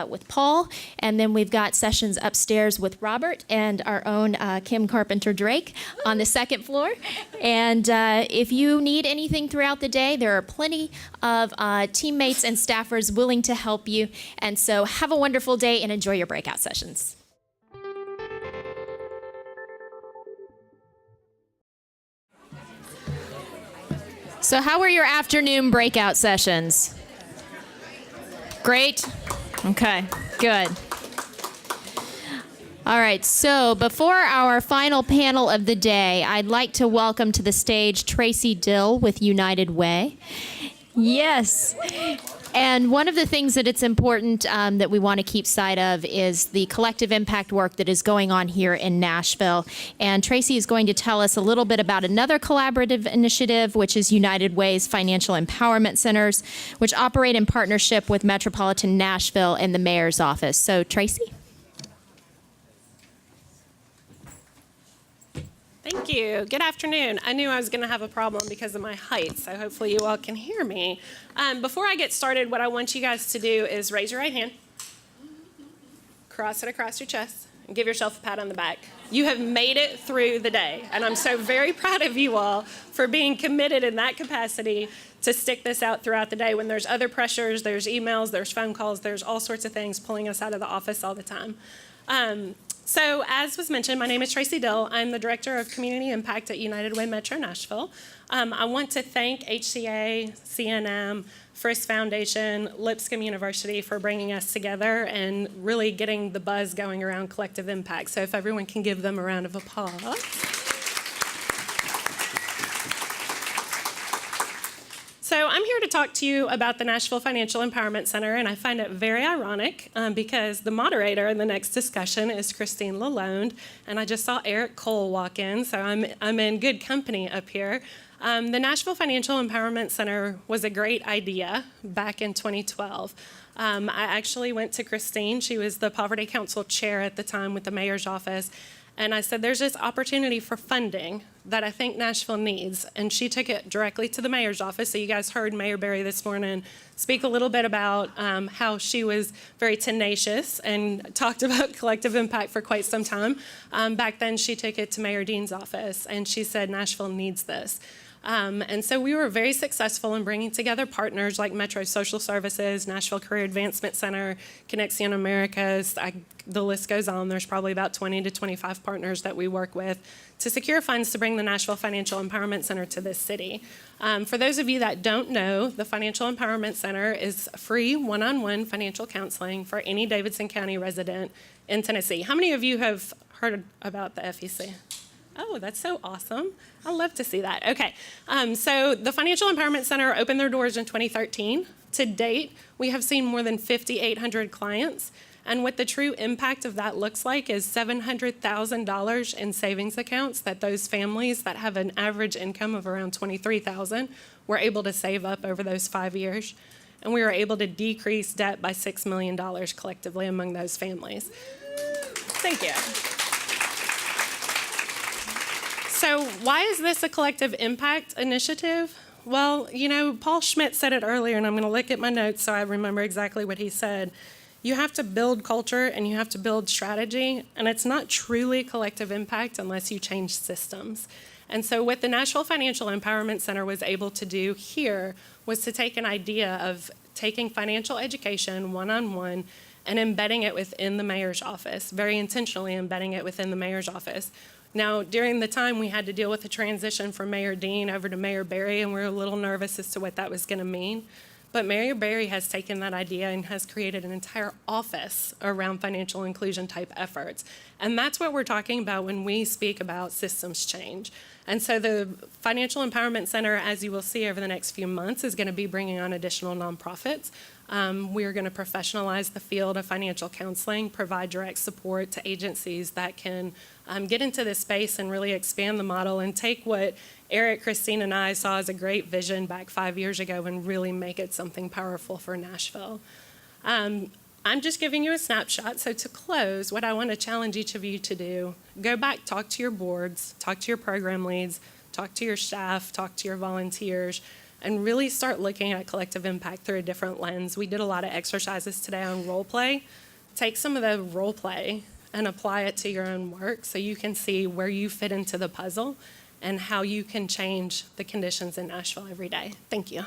with Paul, and then we've got sessions upstairs with Robert and our own Kim Carpenter-Drake on the second floor. And if you need anything throughout the day, there are plenty of teammates and staffers willing to help you. And so have a wonderful day and enjoy your breakout sessions. So, how were your afternoon breakout sessions? Great? Okay, good. All right, so before our final panel of the day, I'd like to welcome to the stage Tracy Dill with United Way. Yes. And one of the things that it's important that we want to keep sight of is the collective impact work that is going on here in Nashville. And Tracy is going to tell us a little bit about another collaborative initiative, which is United Way's Financial Empowerment Centers, which operate in partnership with Metropolitan Nashville and the Mayor's Office. So, Tracy? Thank you. Good afternoon. I knew I was going to have a problem because of my height, so hopefully you all can hear me. Before I get started, what I want you guys to do is raise your right hand, cross it across your chest, and give yourself a pat on the back. You have made it through the day, and I'm so very proud of you all for being committed in that capacity to stick this out throughout the day when there's other pressures, there's emails, there's phone calls, there's all sorts of things pulling us out of the office all the time. So as was mentioned, my name is Tracy Dill. I'm the Director of Community Impact at United Way Metro Nashville. I want to thank HCA, CNM, Frisk Foundation, Lipscomb University for bringing us together and really getting the buzz going around collective impact. So if everyone can give them a round of applause. So I'm here to talk to you about the Nashville Financial Empowerment Center, and I find it very ironic because the moderator in the next discussion is Christine Lalande, and I just saw Eric Cole walk in, so I'm in good company up here. The Nashville Financial Empowerment Center was a great idea back in 2012. I actually went to Christine. She was the Poverty Council chair at the time with the mayor's office. And I said, there's this opportunity for funding that I think Nashville needs. And she took it directly to the mayor's office. So you guys heard Mayor Berry this morning speak a little bit about how she was very tenacious and talked about collective impact for quite some time. Back then, she took it to Mayor Dean's office, and she said, Nashville needs this. And so we were very successful in bringing together partners like Metro Social Services, Nashville Career Advancement Center, Conexión Americas. The list goes on. There's probably about 20 to 25 partners that we work with to secure funds to bring the Nashville Financial Empowerment Center to this city. For those of you that don't know, the Financial Empowerment Center is free one-on-one financial counseling for any Davidson County resident in Tennessee. How many of you have heard about the FEC? Oh, that's so awesome. I love to see that. Okay, so the Financial Empowerment Center opened their doors in 2013. To date, we have seen more than 5,800 clients. And what the true impact of that looks like is $700,000 in savings accounts that those families that have an average income of around $23,000 were able to save up over those 5 years. And we were able to decrease debt by $6 million collectively among those families. Thank you. So why is this a collective impact initiative? Well, you know, Paul Schmidt said it earlier, and I'm going to look at my notes so I remember exactly what he said. You have to build culture and you have to build strategy, and it's not truly collective impact unless you change systems. And so what the Nashville Financial Empowerment Center was able to do here was to take an idea of taking financial education one-on-one and embedding it within the mayor's office, very intentionally embedding it within the mayor's office. Now, during the time we had to deal with the transition from Mayor Dean over to Mayor Berry, and we were a little nervous as to what that was going to mean. But Mayor Berry has taken that idea and has created an entire office around financial inclusion type efforts. And that's what we're talking about when we speak about systems change. And so the Financial Empowerment Center, as you will see over the next few months, is going to be bringing on additional nonprofits. We are going to professionalize the field of financial counseling, provide direct support to agencies that can get into this space and really expand the model and take what Eric, Christine, and I saw as a great vision back 5 years ago and really make it something powerful for Nashville. I'm just giving you a snapshot. So to close, what I want to challenge each of you to do, go back, talk to your boards, talk to your program leads, talk to your staff, talk to your volunteers, and really start looking at collective impact through a different lens. We did a lot of exercises today on role play. Take some of the role play and apply it to your own work so you can see where you fit into the puzzle and how you can change the conditions in Nashville every day. Thank you.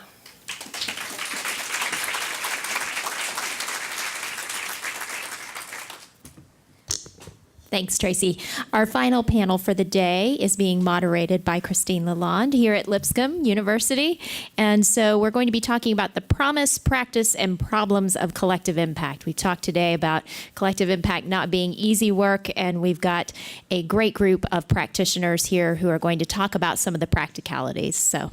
Thanks, Tracy. Our final panel for the day is being moderated by Christine Lalande here at Lipscomb University. And so we're going to be talking about the promise, practice, and problems of collective impact. We talked today about collective impact not being easy work, and we've got a great group of practitioners here who are going to talk about some of the practicalities. So,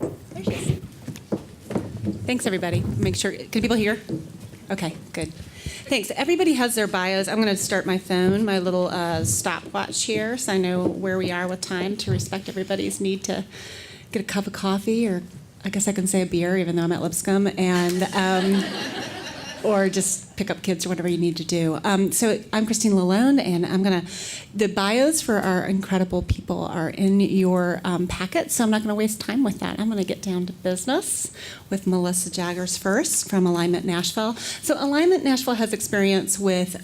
there she is. Thanks, everybody. Make sure, can people hear? Okay, good. Thanks. Everybody has their bios. I'm going to start my phone, my little stopwatch here, so I know where we are with time to respect everybody's need to get a cup of coffee, or I guess I can say a beer, even though I'm at Lipscomb, and or just pick up kids or whatever you need to do. So I'm Christine Lalande, and the bios for our incredible people are in your packet, so I'm not going to waste time with that. I'm going to get down to business with Melissa Jaggers first from Alignment Nashville. So Alignment Nashville has experience with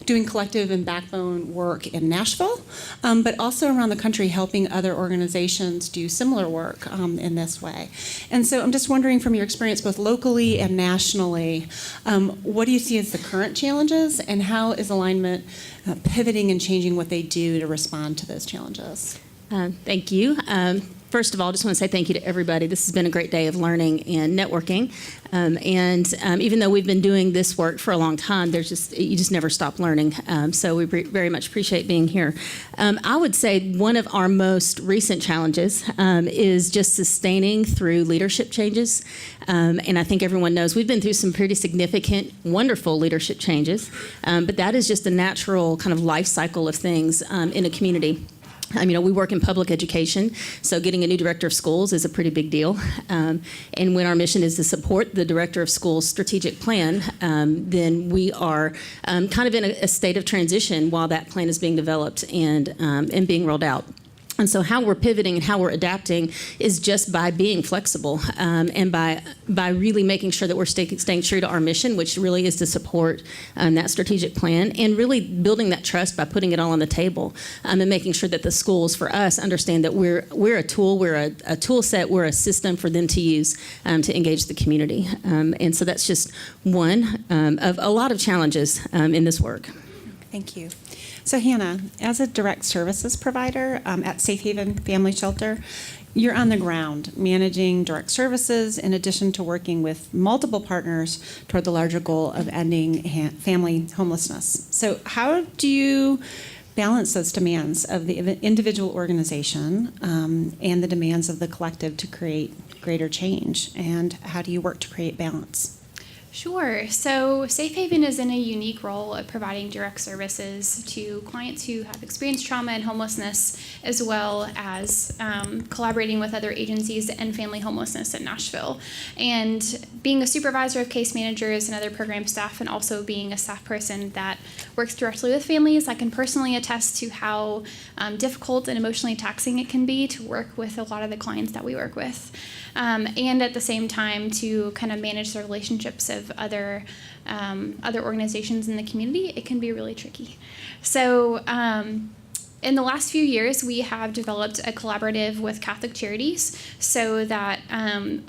doing collective and backbone work in Nashville, but also around the country helping other organizations do similar work in this way. And so I'm just wondering, from your experience both locally and nationally, what do you see as the current challenges, and how is Alignment pivoting and changing what they do to respond to those challenges? Thank you. First of all, I just want to say thank you to everybody. This has been a great day of learning and networking. Even though we've been doing this work for a long time, you just never stop learning. So we very much appreciate being here. I would say one of our most recent challenges is just sustaining through leadership changes. And I think everyone knows we've been through some pretty significant, wonderful leadership changes. But that is just the natural kind of life cycle of things in a community. We work in public education, so getting a new director of schools is a pretty big deal. And when our mission is to support the director of schools' strategic plan, then we are kind of in a state of transition while that plan is being developed and being rolled out. And so how we're pivoting and how we're adapting is just by being flexible and by really making sure that we're staying true to our mission, which really is to support that strategic plan, and really building that trust by putting it all on the table and making sure that the schools, for us, understand that we're a tool, we're a tool set, we're a system for them to use to engage the community. And so that's just one of a lot of challenges in this work. Thank you. So Hannah, as a direct services provider at Safe Haven Family Shelter, you're on the ground managing direct services in addition to working with multiple partners toward the larger goal of ending family homelessness. So how do you balance those demands of the individual organization and the demands of the collective to create greater change? And how do you work to create balance? Sure. So Safe Haven is in a unique role of providing direct services to clients who have experienced trauma and homelessness, as well as collaborating with other agencies to end family homelessness in Nashville. And being a supervisor of case managers and other program staff, and also being a staff person that works directly with families, I can personally attest to how difficult and emotionally taxing it can be to work with a lot of the clients that we work with. And at the same time to kind of manage the relationships of other organizations in the community, it can be really tricky. So in the last few years, we have developed a collaborative with Catholic Charities so that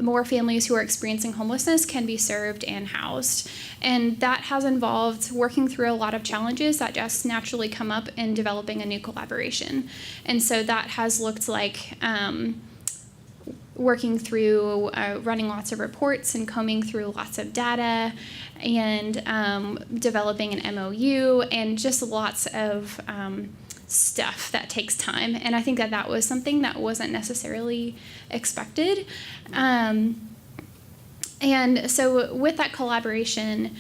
more families who are experiencing homelessness can be served and housed. And that has involved working through a lot of challenges that just naturally come up in developing a new collaboration. And so that has looked like working through running lots of reports and combing through lots of data and developing an MOU and just lots of stuff that takes time. And I think that was something that wasn't necessarily expected. And so with that collaboration,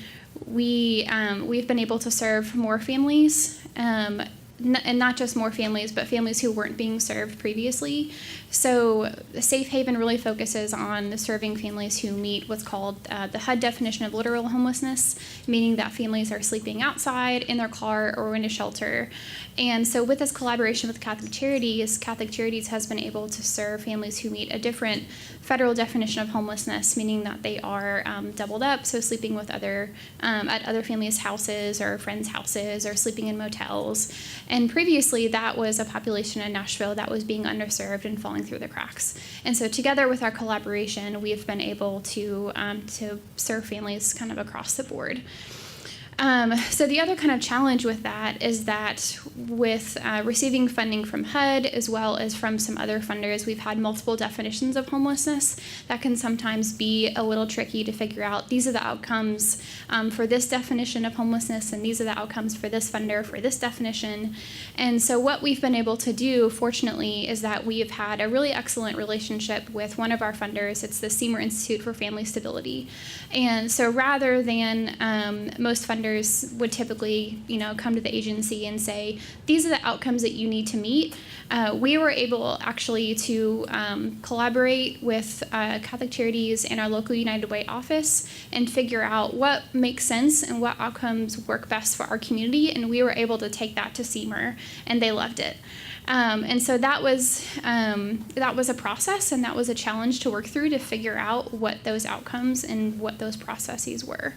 we've been able to serve more families, and not just more families, but families who weren't being served previously. So Safe Haven really focuses on serving families who meet what's called the HUD definition of literal homelessness, meaning that families are sleeping outside, in their car, or in a shelter. And so with this collaboration with Catholic Charities has been able to serve families who meet a different federal definition of homelessness, meaning that they are doubled up, so sleeping with at other families' houses or friends' houses, or sleeping in motels. And previously, that was a population in Nashville that was being underserved and falling through the cracks. And so together with our collaboration, we've been able to serve families kind of across the board. So the other kind of challenge with that is that with receiving funding from HUD as well as from some other funders, we've had multiple definitions of homelessness that can sometimes be a little tricky to figure out. These are the outcomes for this definition of homelessness, and these are the outcomes for this funder for this definition. And so what we've been able to do, fortunately, is that we have had a really excellent relationship with one of our funders. It's the Seymour Institute for Family Stability. And so rather than most funders would typically, come to the agency and say, these are the outcomes that you need to meet, we were able actually to collaborate with Catholic Charities and our local United Way office and figure out what makes sense and what outcomes work best for our community, and we were able to take that to Seymour, and they loved it. And so that was a process, and that was a challenge to work through to figure out what those outcomes and what those processes were.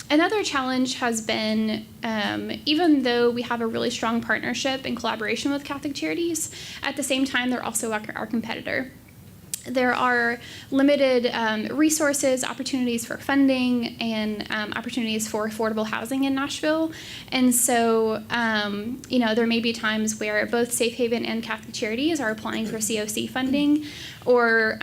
Another challenge has been, even though we have a really strong partnership and collaboration with Catholic Charities, at the same time, they're also our competitor. There are limited resources, opportunities for funding, and opportunities for affordable housing in Nashville. And so, there may be times where both Safe Haven and Catholic Charities are applying for COC funding, or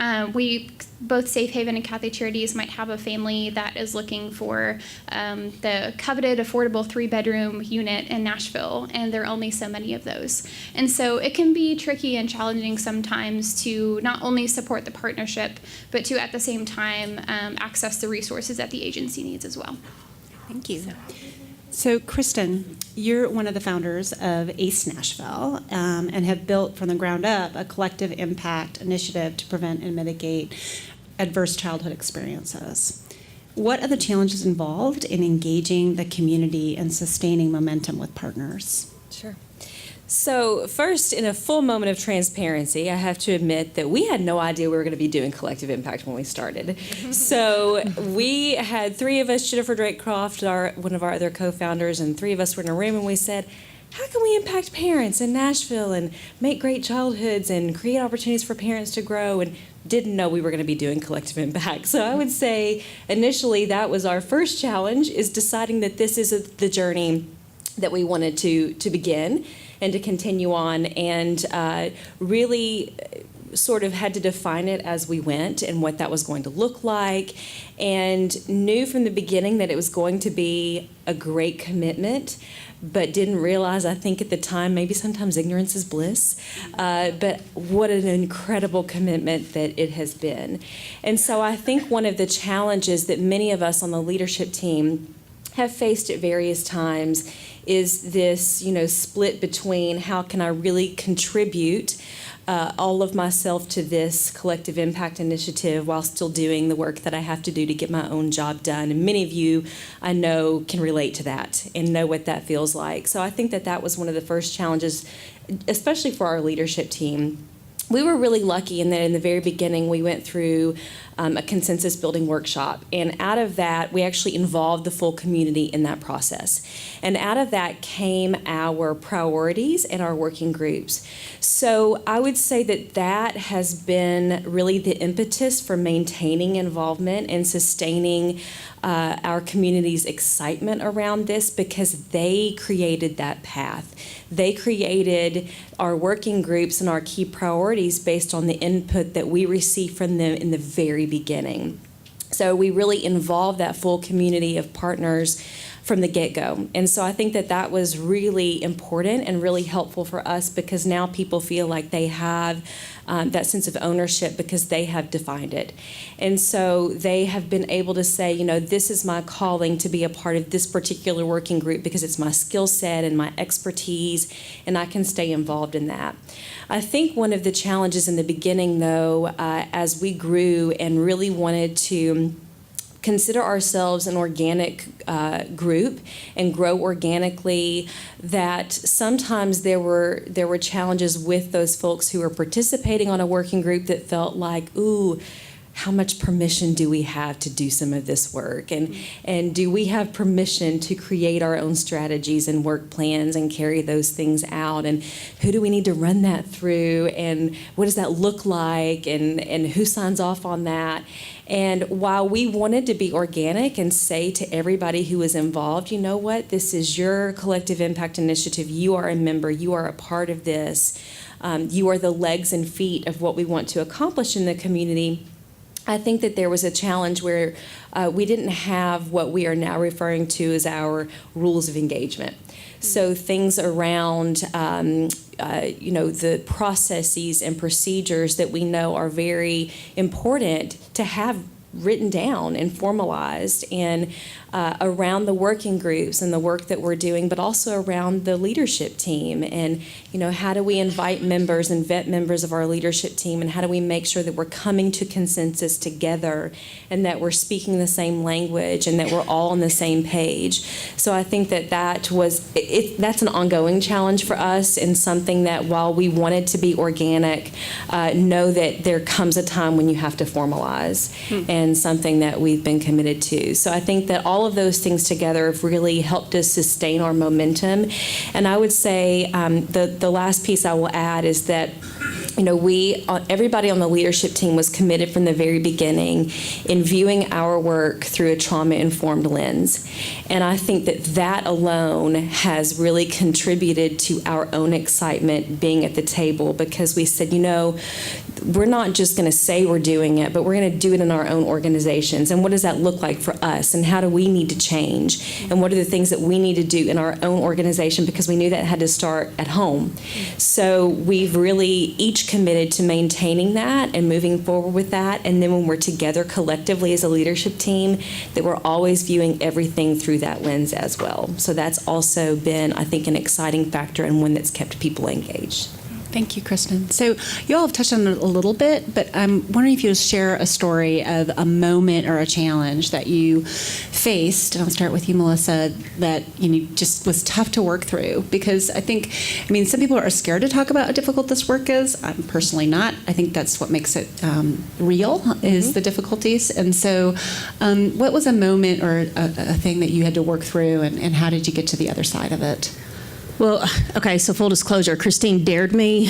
both Safe Haven and Catholic Charities might have a family that is looking for the coveted affordable 3-bedroom unit in Nashville, and there are only so many of those. And so it can be tricky and challenging sometimes to not only support the partnership, but to at the same time access the resources that the agency needs as well. Thank you. So, Kristen, you're one of the founders of ACE Nashville and have built from the ground up a collective impact initiative to prevent and mitigate adverse childhood experiences. What are the challenges involved in engaging the community and sustaining momentum with partners? Sure. So first, in a full moment of transparency, I have to admit that we had no idea we were going to be doing collective impact when we started. So we had 3 of us, Jennifer Drake-Croft, one of our other co-founders, and 3 of us were in a room, and we said, how can we impact parents in Nashville and make great childhoods and create opportunities for parents to grow, and didn't know we were going to be doing collective impact. So I would say initially that was our first challenge, is deciding that this is the journey that we wanted to begin and to continue on, and really sort of had to define it as we went and what that was going to look like, and knew from the beginning that it was going to be a great commitment, but didn't realize, I think at the time, maybe sometimes ignorance is bliss, but what an incredible commitment that it has been. And so I think one of the challenges that many of us on the leadership team have faced at various times is this, split between how can I really contribute all of myself to this collective impact initiative while still doing the work that I have to do to get my own job done. And many of you, I know, can relate to that and know what that feels like. So I think that was one of the first challenges, especially for our leadership team. We were really lucky in that in the very beginning we went through a consensus building workshop, and out of that we actually involved the full community in that process. And out of that came our priorities and our working groups. So I would say that has been really the impetus for maintaining involvement and sustaining our community's excitement around this, because they created that path. They created our working groups and our key priorities based on the input that we received from them in the very beginning. So we really involved that full community of partners from the get-go. And so I think that was really important and really helpful for us, because now people feel like they have that sense of ownership because they have defined it. And so they have been able to say, this is my calling to be a part of this particular working group because it's my skill set and my expertise, and I can stay involved in that. I think one of the challenges in the beginning, though, as we grew and really wanted to consider ourselves an organic group and grow organically, that sometimes there were challenges with those folks who were participating on a working group that felt like, ooh, how much permission do we have to do some of this work? And do we have permission to create our own strategies and work plans and carry those things out? And who do we need to run that through? And what does that look like? And who signs off on that? And while we wanted to be organic and say to everybody who was involved, you know what, this is your collective impact initiative. You are a member. You are a part of this. You are the legs and feet of what we want to accomplish in the community. I think that there was a challenge where we didn't have what we are now referring to as our rules of engagement. So things around, the processes and procedures that we know are very important to have written down and formalized, and around the working groups and the work that we're doing, but also around the leadership team. And, how do we invite members and vet members of our leadership team, and how do we make sure that we're coming to consensus together and that we're speaking the same language and that we're all on the same page. So I think that's an ongoing challenge for us, and something that while we wanted to be organic, know that there comes a time when you have to formalize, and something that we've been committed to. So I think that all of those things together have really helped us sustain our momentum. And I would say the last piece I will add is that everybody on the leadership team was committed from the very beginning in viewing our work through a trauma-informed lens. And I think that alone has really contributed to our own excitement being at the table, because we said, we're not just going to say we're doing it, but we're going to do it in our own organizations. And what does that look like for us? And how do we need to change? And what are the things that we need to do in our own organization? Because we knew that had to start at home. So we've really each committed to maintaining that and moving forward with that. And then when we're together collectively as a leadership team, that we're always viewing everything through that lens as well. So that's also been, I think, an exciting factor and one that's kept people engaged. Thank you, Kristen. So you all have touched on it a little bit, but I'm wondering if you'll share a story of a moment or a challenge that you faced. I'll start with you, Melissa, that just was tough to work through. Because some people are scared to talk about how difficult this work is. I'm personally not. I think that's what makes it real, is the difficulties. And so what was a moment or a thing that you had to work through, and how did you get to the other side of it? Well, okay, so full disclosure, Christine dared me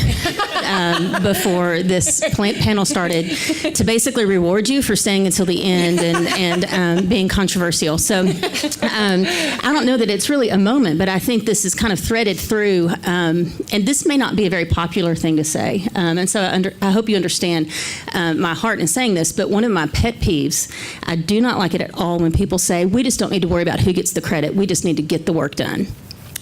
before this panel started to basically reward you for staying until the end and being controversial. So I don't know that it's really a moment, but I think this is kind of threaded through, and this may not be a very popular thing to say. And so I hope you understand my heart in saying this, but one of my pet peeves, I do not like it at all when people say, we just don't need to worry about who gets the credit, we just need to get the work done.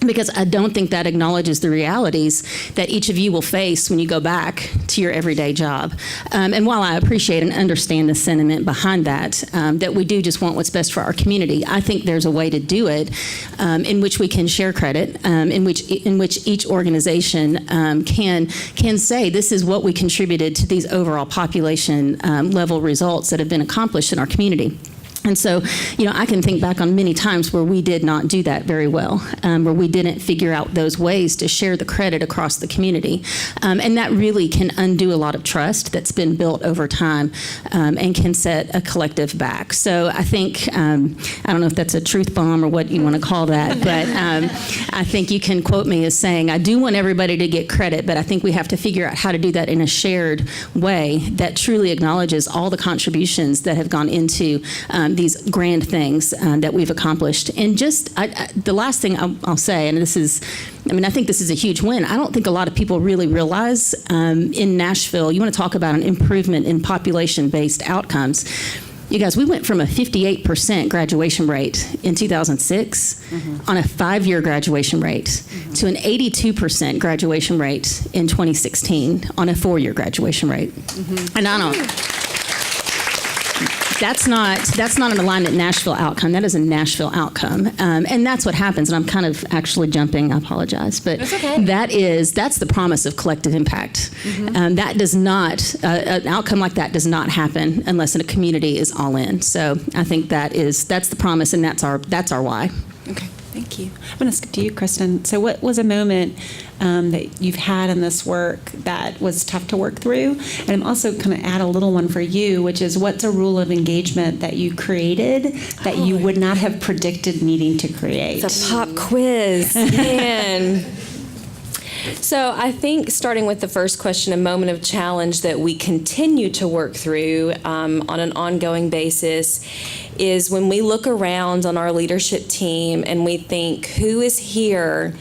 Because I don't think that acknowledges the realities that each of you will face when you go back to your everyday job. And while I appreciate and understand the sentiment behind that, that we do just want what's best for our community, I think there's a way to do it in which we can share credit, in which each organization can say this is what we contributed to these overall population level results that have been accomplished in our community. And so, I can think back on many times where we did not do that very well, where we didn't figure out those ways to share the credit across the community. And that really can undo a lot of trust that's been built over time and can set a collective back. So I think, I don't know if that's a truth bomb or what you want to call that, but I think you can quote me as saying, I do want everybody to get credit, but I think we have to figure out how to do that in a shared way that truly acknowledges all the contributions that have gone into these grand things that we've accomplished. And just the last thing I'll say, and this is, I think this is a huge win. I don't think a lot of people really realize in Nashville, you want to talk about an improvement in population-based outcomes. You guys, we went from a 58% graduation rate in 2006 on a 5-year graduation rate to an 82% graduation rate in 2016 on a 4-year graduation rate. And I don't... That's not an Alignment Nashville outcome. That is a Nashville outcome, and that's what happens. And I'm kind of actually jumping. I apologize, but that's okay. That's the promise of collective impact. That does not an outcome like that does not happen unless a community is all in. So I think that's the promise, and that's our why. Okay, thank Thank you. I'm going to skip to you, Kristen. So what was a moment that you've had in this work that was tough to work through? And I'm also going to add a little one for you, which is what's a rule of engagement that you created that you would not have predicted needing to create? The pop quiz, man. So I think starting with the first question, a moment of challenge that we continue to work through on an ongoing basis is when we look around on our leadership team and we think, who is here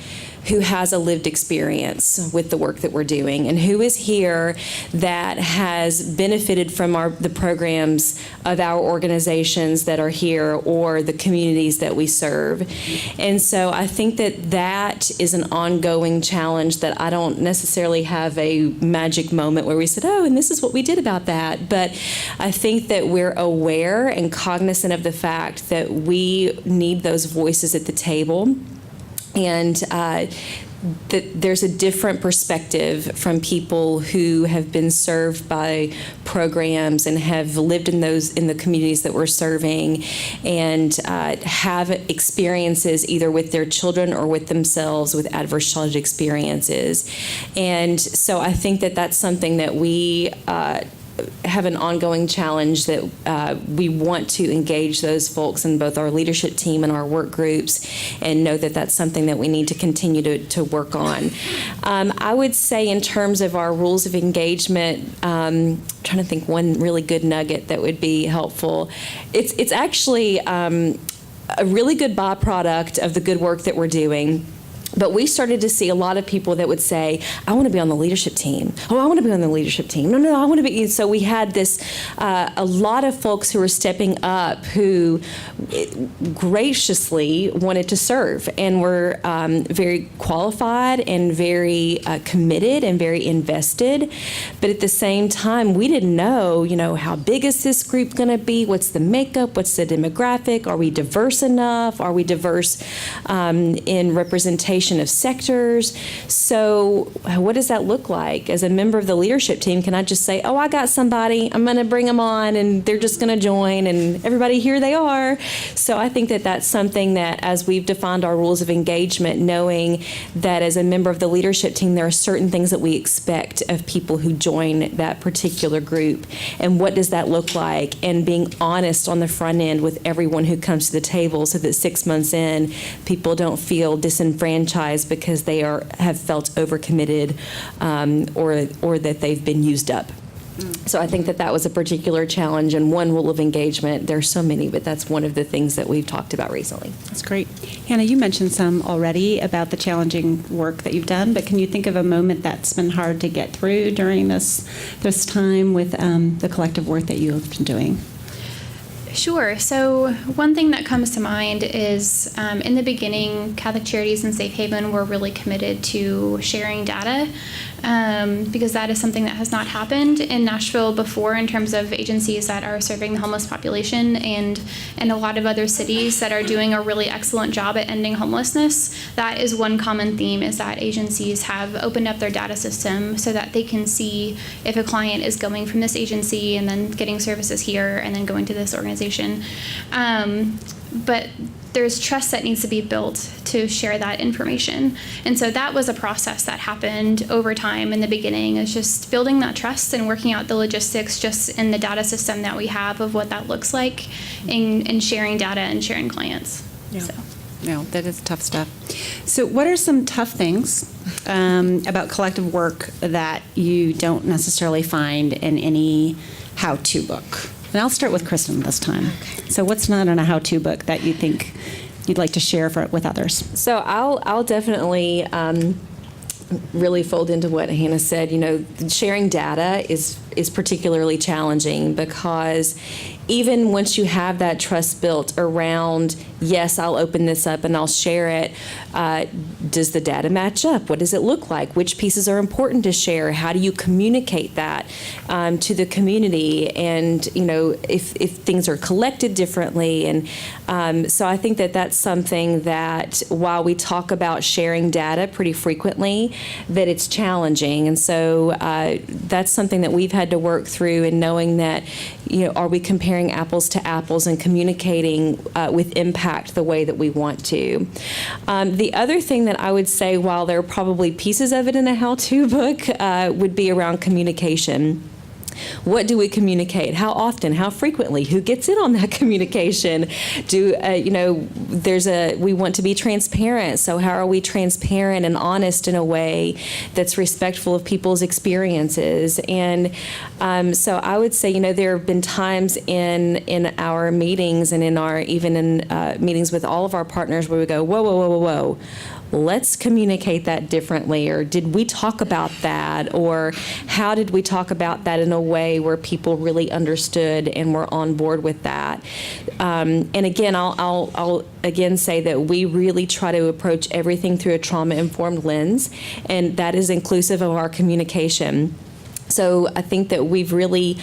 who has a lived experience with the work that we're doing, and who is here that has benefited from the programs of our organizations that are here or the communities that we serve. And so I think that is an ongoing challenge that I don't necessarily have a magic moment where we said, oh, and this is what we did about that. But I think that we're aware and cognizant of the fact that we need those voices at the table. And that there's a different perspective from people who have been served by programs and have lived in the communities that we're serving, and have experiences either with their children or with themselves with adverse childhood experiences. And so I think that that's something that we have an ongoing challenge, that we want to engage those folks in both our leadership team and our work groups, and know that that's something that we need to continue to work on. I would say in terms of our rules of engagement, trying to think one really good nugget that would be helpful. It's actually a really good byproduct of the good work that we're doing. But we started to see a lot of people that would say, I want to be on the leadership team. Oh, I want to be on the leadership team. No, I want to be. So we had this, a lot of folks who were stepping up who graciously wanted to serve and were very qualified and very committed and very invested. But at the same time, we didn't know, how big is this group going to be? What's the makeup? What's the demographic? Are we diverse enough? Are we diverse in representation of sectors? So what does that look like? As a member of the leadership team, can I just say, oh, I got somebody, I'm going to bring them on, and they're just going to join, and everybody, here they are. So I think that that's something that, as we've defined our rules of engagement, knowing that as a member of the leadership team, there are certain things that we expect of people who join that particular group, and what does that look like, and being honest on the front end with everyone who comes to the table, so that 6 months in, people don't feel disenfranchised because they have felt overcommitted, or that they've been used up. So I think that was a particular challenge, and one rule of engagement. There's so many, but that's one of the things that we've talked about recently. That's great. Hannah, you mentioned some already about the challenging work that you've done, but can you think of a moment that's been hard to get through during this time with the collective work that you have been doing? Sure. So one thing that comes to mind is in the beginning, Catholic Charities and Safe Haven were really committed to sharing data, because that is something that has not happened in Nashville before in terms of agencies that are serving the homeless population, and a lot of other cities that are doing a really excellent job at ending homelessness. That is one common theme, is that agencies have opened up their data system so that they can see if a client is going from this agency and then getting services here and then going to this organization. But there's trust that needs to be built to share that information. And so that was a process that happened over time in the beginning. It's just building that trust and working out the logistics just in the data system that we have of what that looks like in sharing data and sharing clients. Yeah. So. No, that is tough stuff. So what are some tough things about collective work that you don't necessarily find in any how-to book? And I'll start with Kristen this time. Okay. So what's not in a how-to book that you think you'd like to share with others? So I'll definitely really fold into what Hannah said. Sharing data is particularly challenging, because even once you have that trust built around, yes, I'll open this up and I'll share it, does the data match up? What does it look like? Which pieces are important to share? How do you communicate that to the community? And, if things are collected differently. And so I think that that's something that, while we talk about sharing data pretty frequently, that it's challenging. And so that's something that we've had had to work through, and knowing that, are we comparing apples to apples and communicating with impact the way that we want to. The other thing that I would say, while there are probably pieces of it in a how-to book, would be around communication. What do we communicate? How often? How frequently? Who gets in on that communication? We want to be transparent. So how are we transparent and honest in a way that's respectful of people's experiences? And so I would say, there have been times in our meetings and in meetings with all of our partners where we go, whoa, whoa, whoa, whoa, whoa. Let's communicate that differently, or did we talk about that, or how did we talk about that in a way where people really understood and were on board with that? And again, I'll again say that we really try to approach everything through a trauma-informed lens, and that is inclusive of our communication. So I think that we've really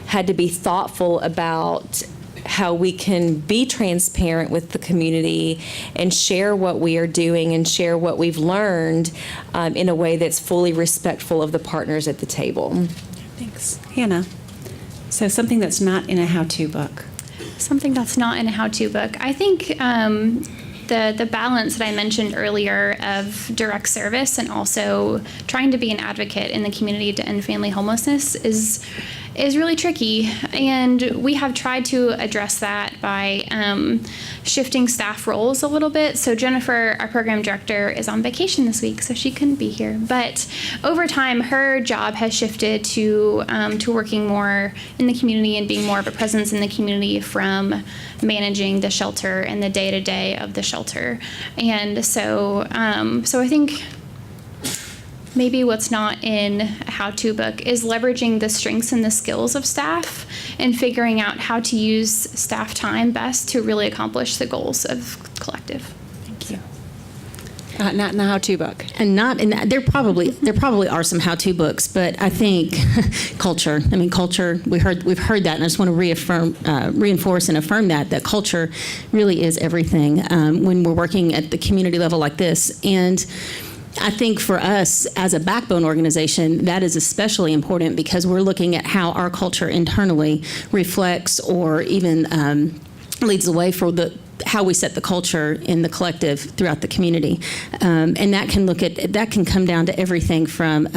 had to be thoughtful about how we can be transparent with the community and share what we are doing and share what we've learned in a way that's fully respectful of the partners at the table. Thanks. Hannah, so something that's not in a how-to book. Something that's not in a how-to book. I think the balance that I mentioned earlier of direct service and also trying to be an advocate in the community to end family homelessness is really tricky, and we have tried to address that by shifting staff roles a little bit. So Jennifer, our program director, is on vacation this week, so she couldn't be here. But over time, her job has shifted to working more in the community and being more of a presence in the community from managing the shelter and the day-to-day of the shelter. And so I think maybe what's not in a how-to book is leveraging the strengths and the skills of staff and figuring out how to use staff time best to really accomplish the goals of Collective. Thank you. Not in a how-to book. And not in that, there probably are some how-to books, but I think culture. I mean, culture. We've heard that, and I just want to reinforce and affirm that culture really is everything when we're working at the community level like this. And I think for us as a backbone organization, that is especially important because we're looking at how our culture internally reflects or even leads the way for how we set the culture in the collective throughout the community. And that can come down to everything from,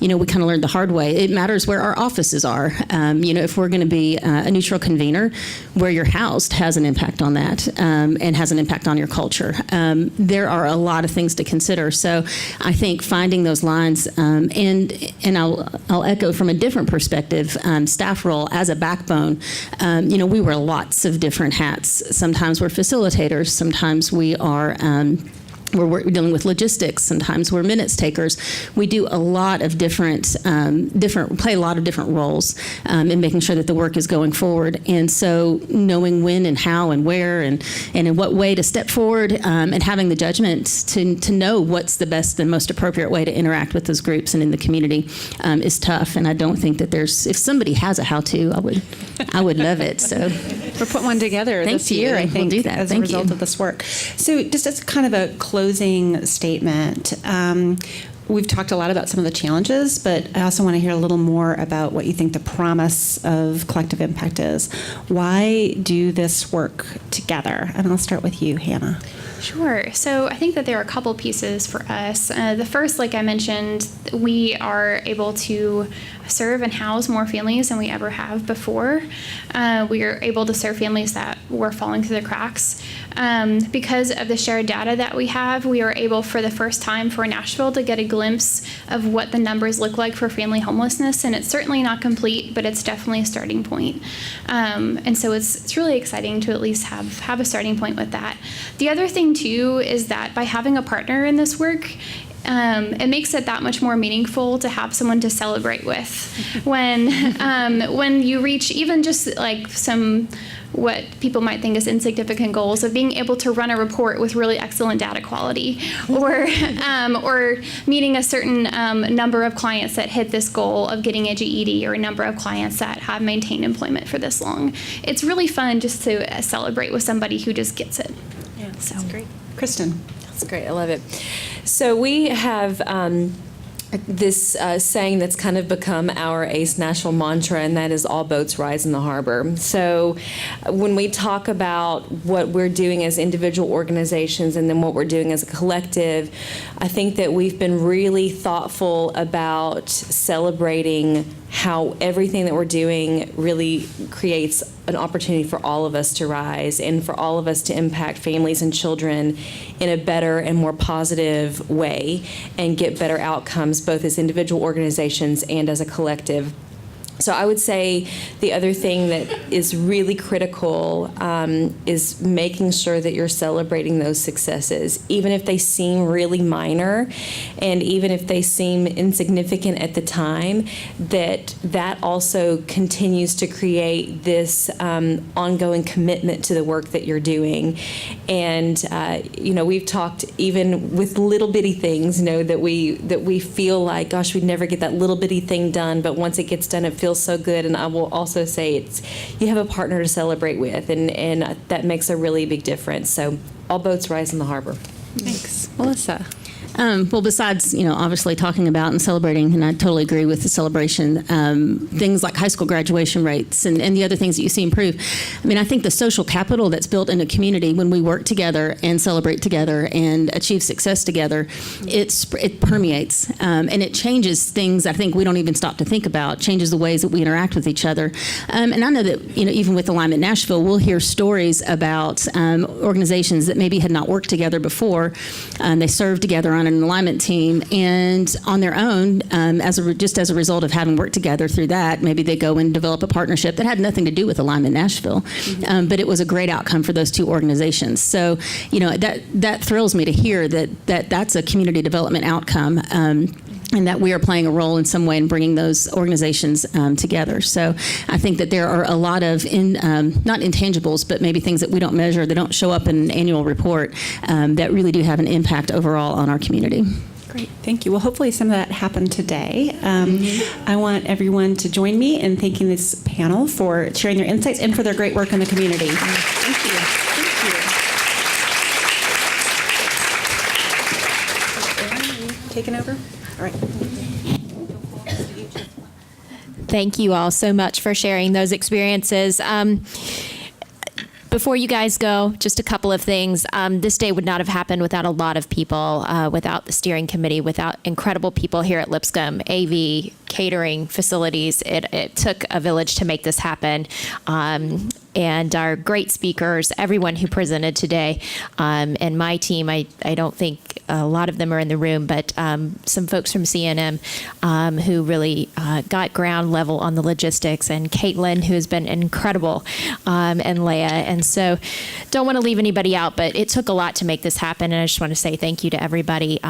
we kind of learned the hard way. It matters where our offices are. If we're going to be a neutral convener, where you're housed has an impact on that and has an impact on your culture. There are a lot of things to consider. So I think finding those lines, and I'll echo from a different perspective, staff role as a backbone, we wear lots of different hats. Sometimes we're facilitators, sometimes we are we're dealing with logistics. Sometimes we're minutes takers. We do a lot of different play a lot of different roles in making sure that the work is going forward. And so knowing when and how and where and in what way to step forward and having the judgment to know what's the best and most appropriate way to interact with those groups and in the community is tough. And I don't think that if somebody has a how-to, I would love it. So we'll put one together this year, I think, we'll do that. as a result of this work. So just as kind of a closing statement, we've talked a lot about some of the challenges, but I also want to hear a little more about what you think the promise of collective impact is. Why do this work together? And I'll start with you, Hannah. Sure. So I think that there are a couple pieces for us. The first, like I mentioned, we are able to serve and house more families than we ever have before. We are able to serve families that were falling through the cracks. Because of the shared data that we have, we are able for the first time for Nashville to get a glimpse of what the numbers look like for family homelessness. And it's certainly not complete, but it's definitely a starting point. And so it's really exciting to at least have a starting point with that. The other thing too is that by having a partner in this work, it makes it that much more meaningful to have someone to celebrate with. When you reach even just like some what people might think is insignificant goals of being able to run a report with really excellent data quality, or meeting a certain number of clients that hit this goal of getting a GED, or a number of clients that have maintained employment for this long. It's really fun just to celebrate with somebody who just gets it. Yeah, that's great. Kristen. That's great. I love it. So we have this saying that's kind of become our ACE Nashville mantra, and that is all boats rise in the harbor. So when we talk about what we're doing as individual organizations and then what we're doing as a collective, I think that we've been really thoughtful about celebrating how everything that we're doing really creates an opportunity for all of us to rise and for all of us to impact families and children in a better and more positive way and get better outcomes both as individual organizations and as a collective. So I would say the other thing that is really critical is making sure that you're celebrating those successes, even if they seem really minor and even if they seem insignificant at the time, that also continues to create this ongoing commitment to the work that you're doing. And we've talked even with little bitty things, that we feel like, gosh, we'd never get that little bitty thing done, but once it gets done, it feels so good. And I will also say you have a partner to celebrate with, and that makes a really big difference. So all boats rise in the harbor. Thanks. Melissa. Well, besides, obviously talking about and celebrating, and I totally agree with the celebration, things like high school graduation rates and the other things that you see improve. I mean, I think the social capital that's built in a community when we work together and celebrate together and achieve success together, it permeates and it changes things I think we don't even stop to think about, changes the ways that we interact with each other. And I know that, even with Alignment Nashville, we'll hear stories about organizations that maybe had not worked together before. They served together on an alignment team, and on their own, just as a result of having worked together through that, maybe they go and develop a partnership that had nothing to do with Alignment Nashville, but it was a great outcome for those two organizations. So, that thrills me to hear that's a community development outcome. And that we are playing a role in some way in bringing those organizations together. So I think that there are a lot of, not intangibles, but maybe things that we don't measure, that don't show up in an annual report, that really do have an impact overall on our community. Great, thank you. Well, hopefully some of that happened today. I want everyone to join me in thanking this panel for sharing their insights and for their great work in the community. Thank you. Thank you. Erin, are you taking over? All right. Thank you all so much for sharing those experiences. Before you guys go, just a couple of things. This day would not have happened without a lot of people, without the steering committee, without incredible people here at Lipscomb, AV, catering, facilities. It took a village to make this happen. And our great speakers, everyone who presented today, and my team, I don't think a lot of them are in the room, but some folks from CNM who really got ground level on the logistics, and Caitlin, who has been incredible, and Leah. And so don't want to leave anybody out, but it took a lot to make this happen. And I just want to say thank you to everybody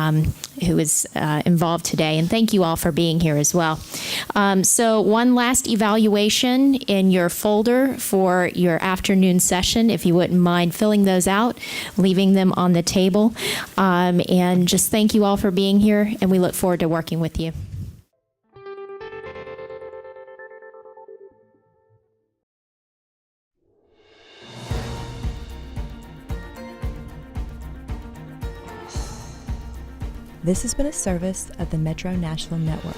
who was involved today. And thank you all for being here as well. So one last evaluation in your folder for your afternoon session, if you wouldn't mind filling those out, leaving them on the table. And just thank you all for being here, and we look forward to working with you. This has been a service of the Metro Nashville Network.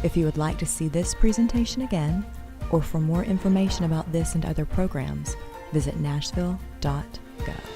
If you would like to see this presentation again, or for more information about this and other programs, visit nashville.gov.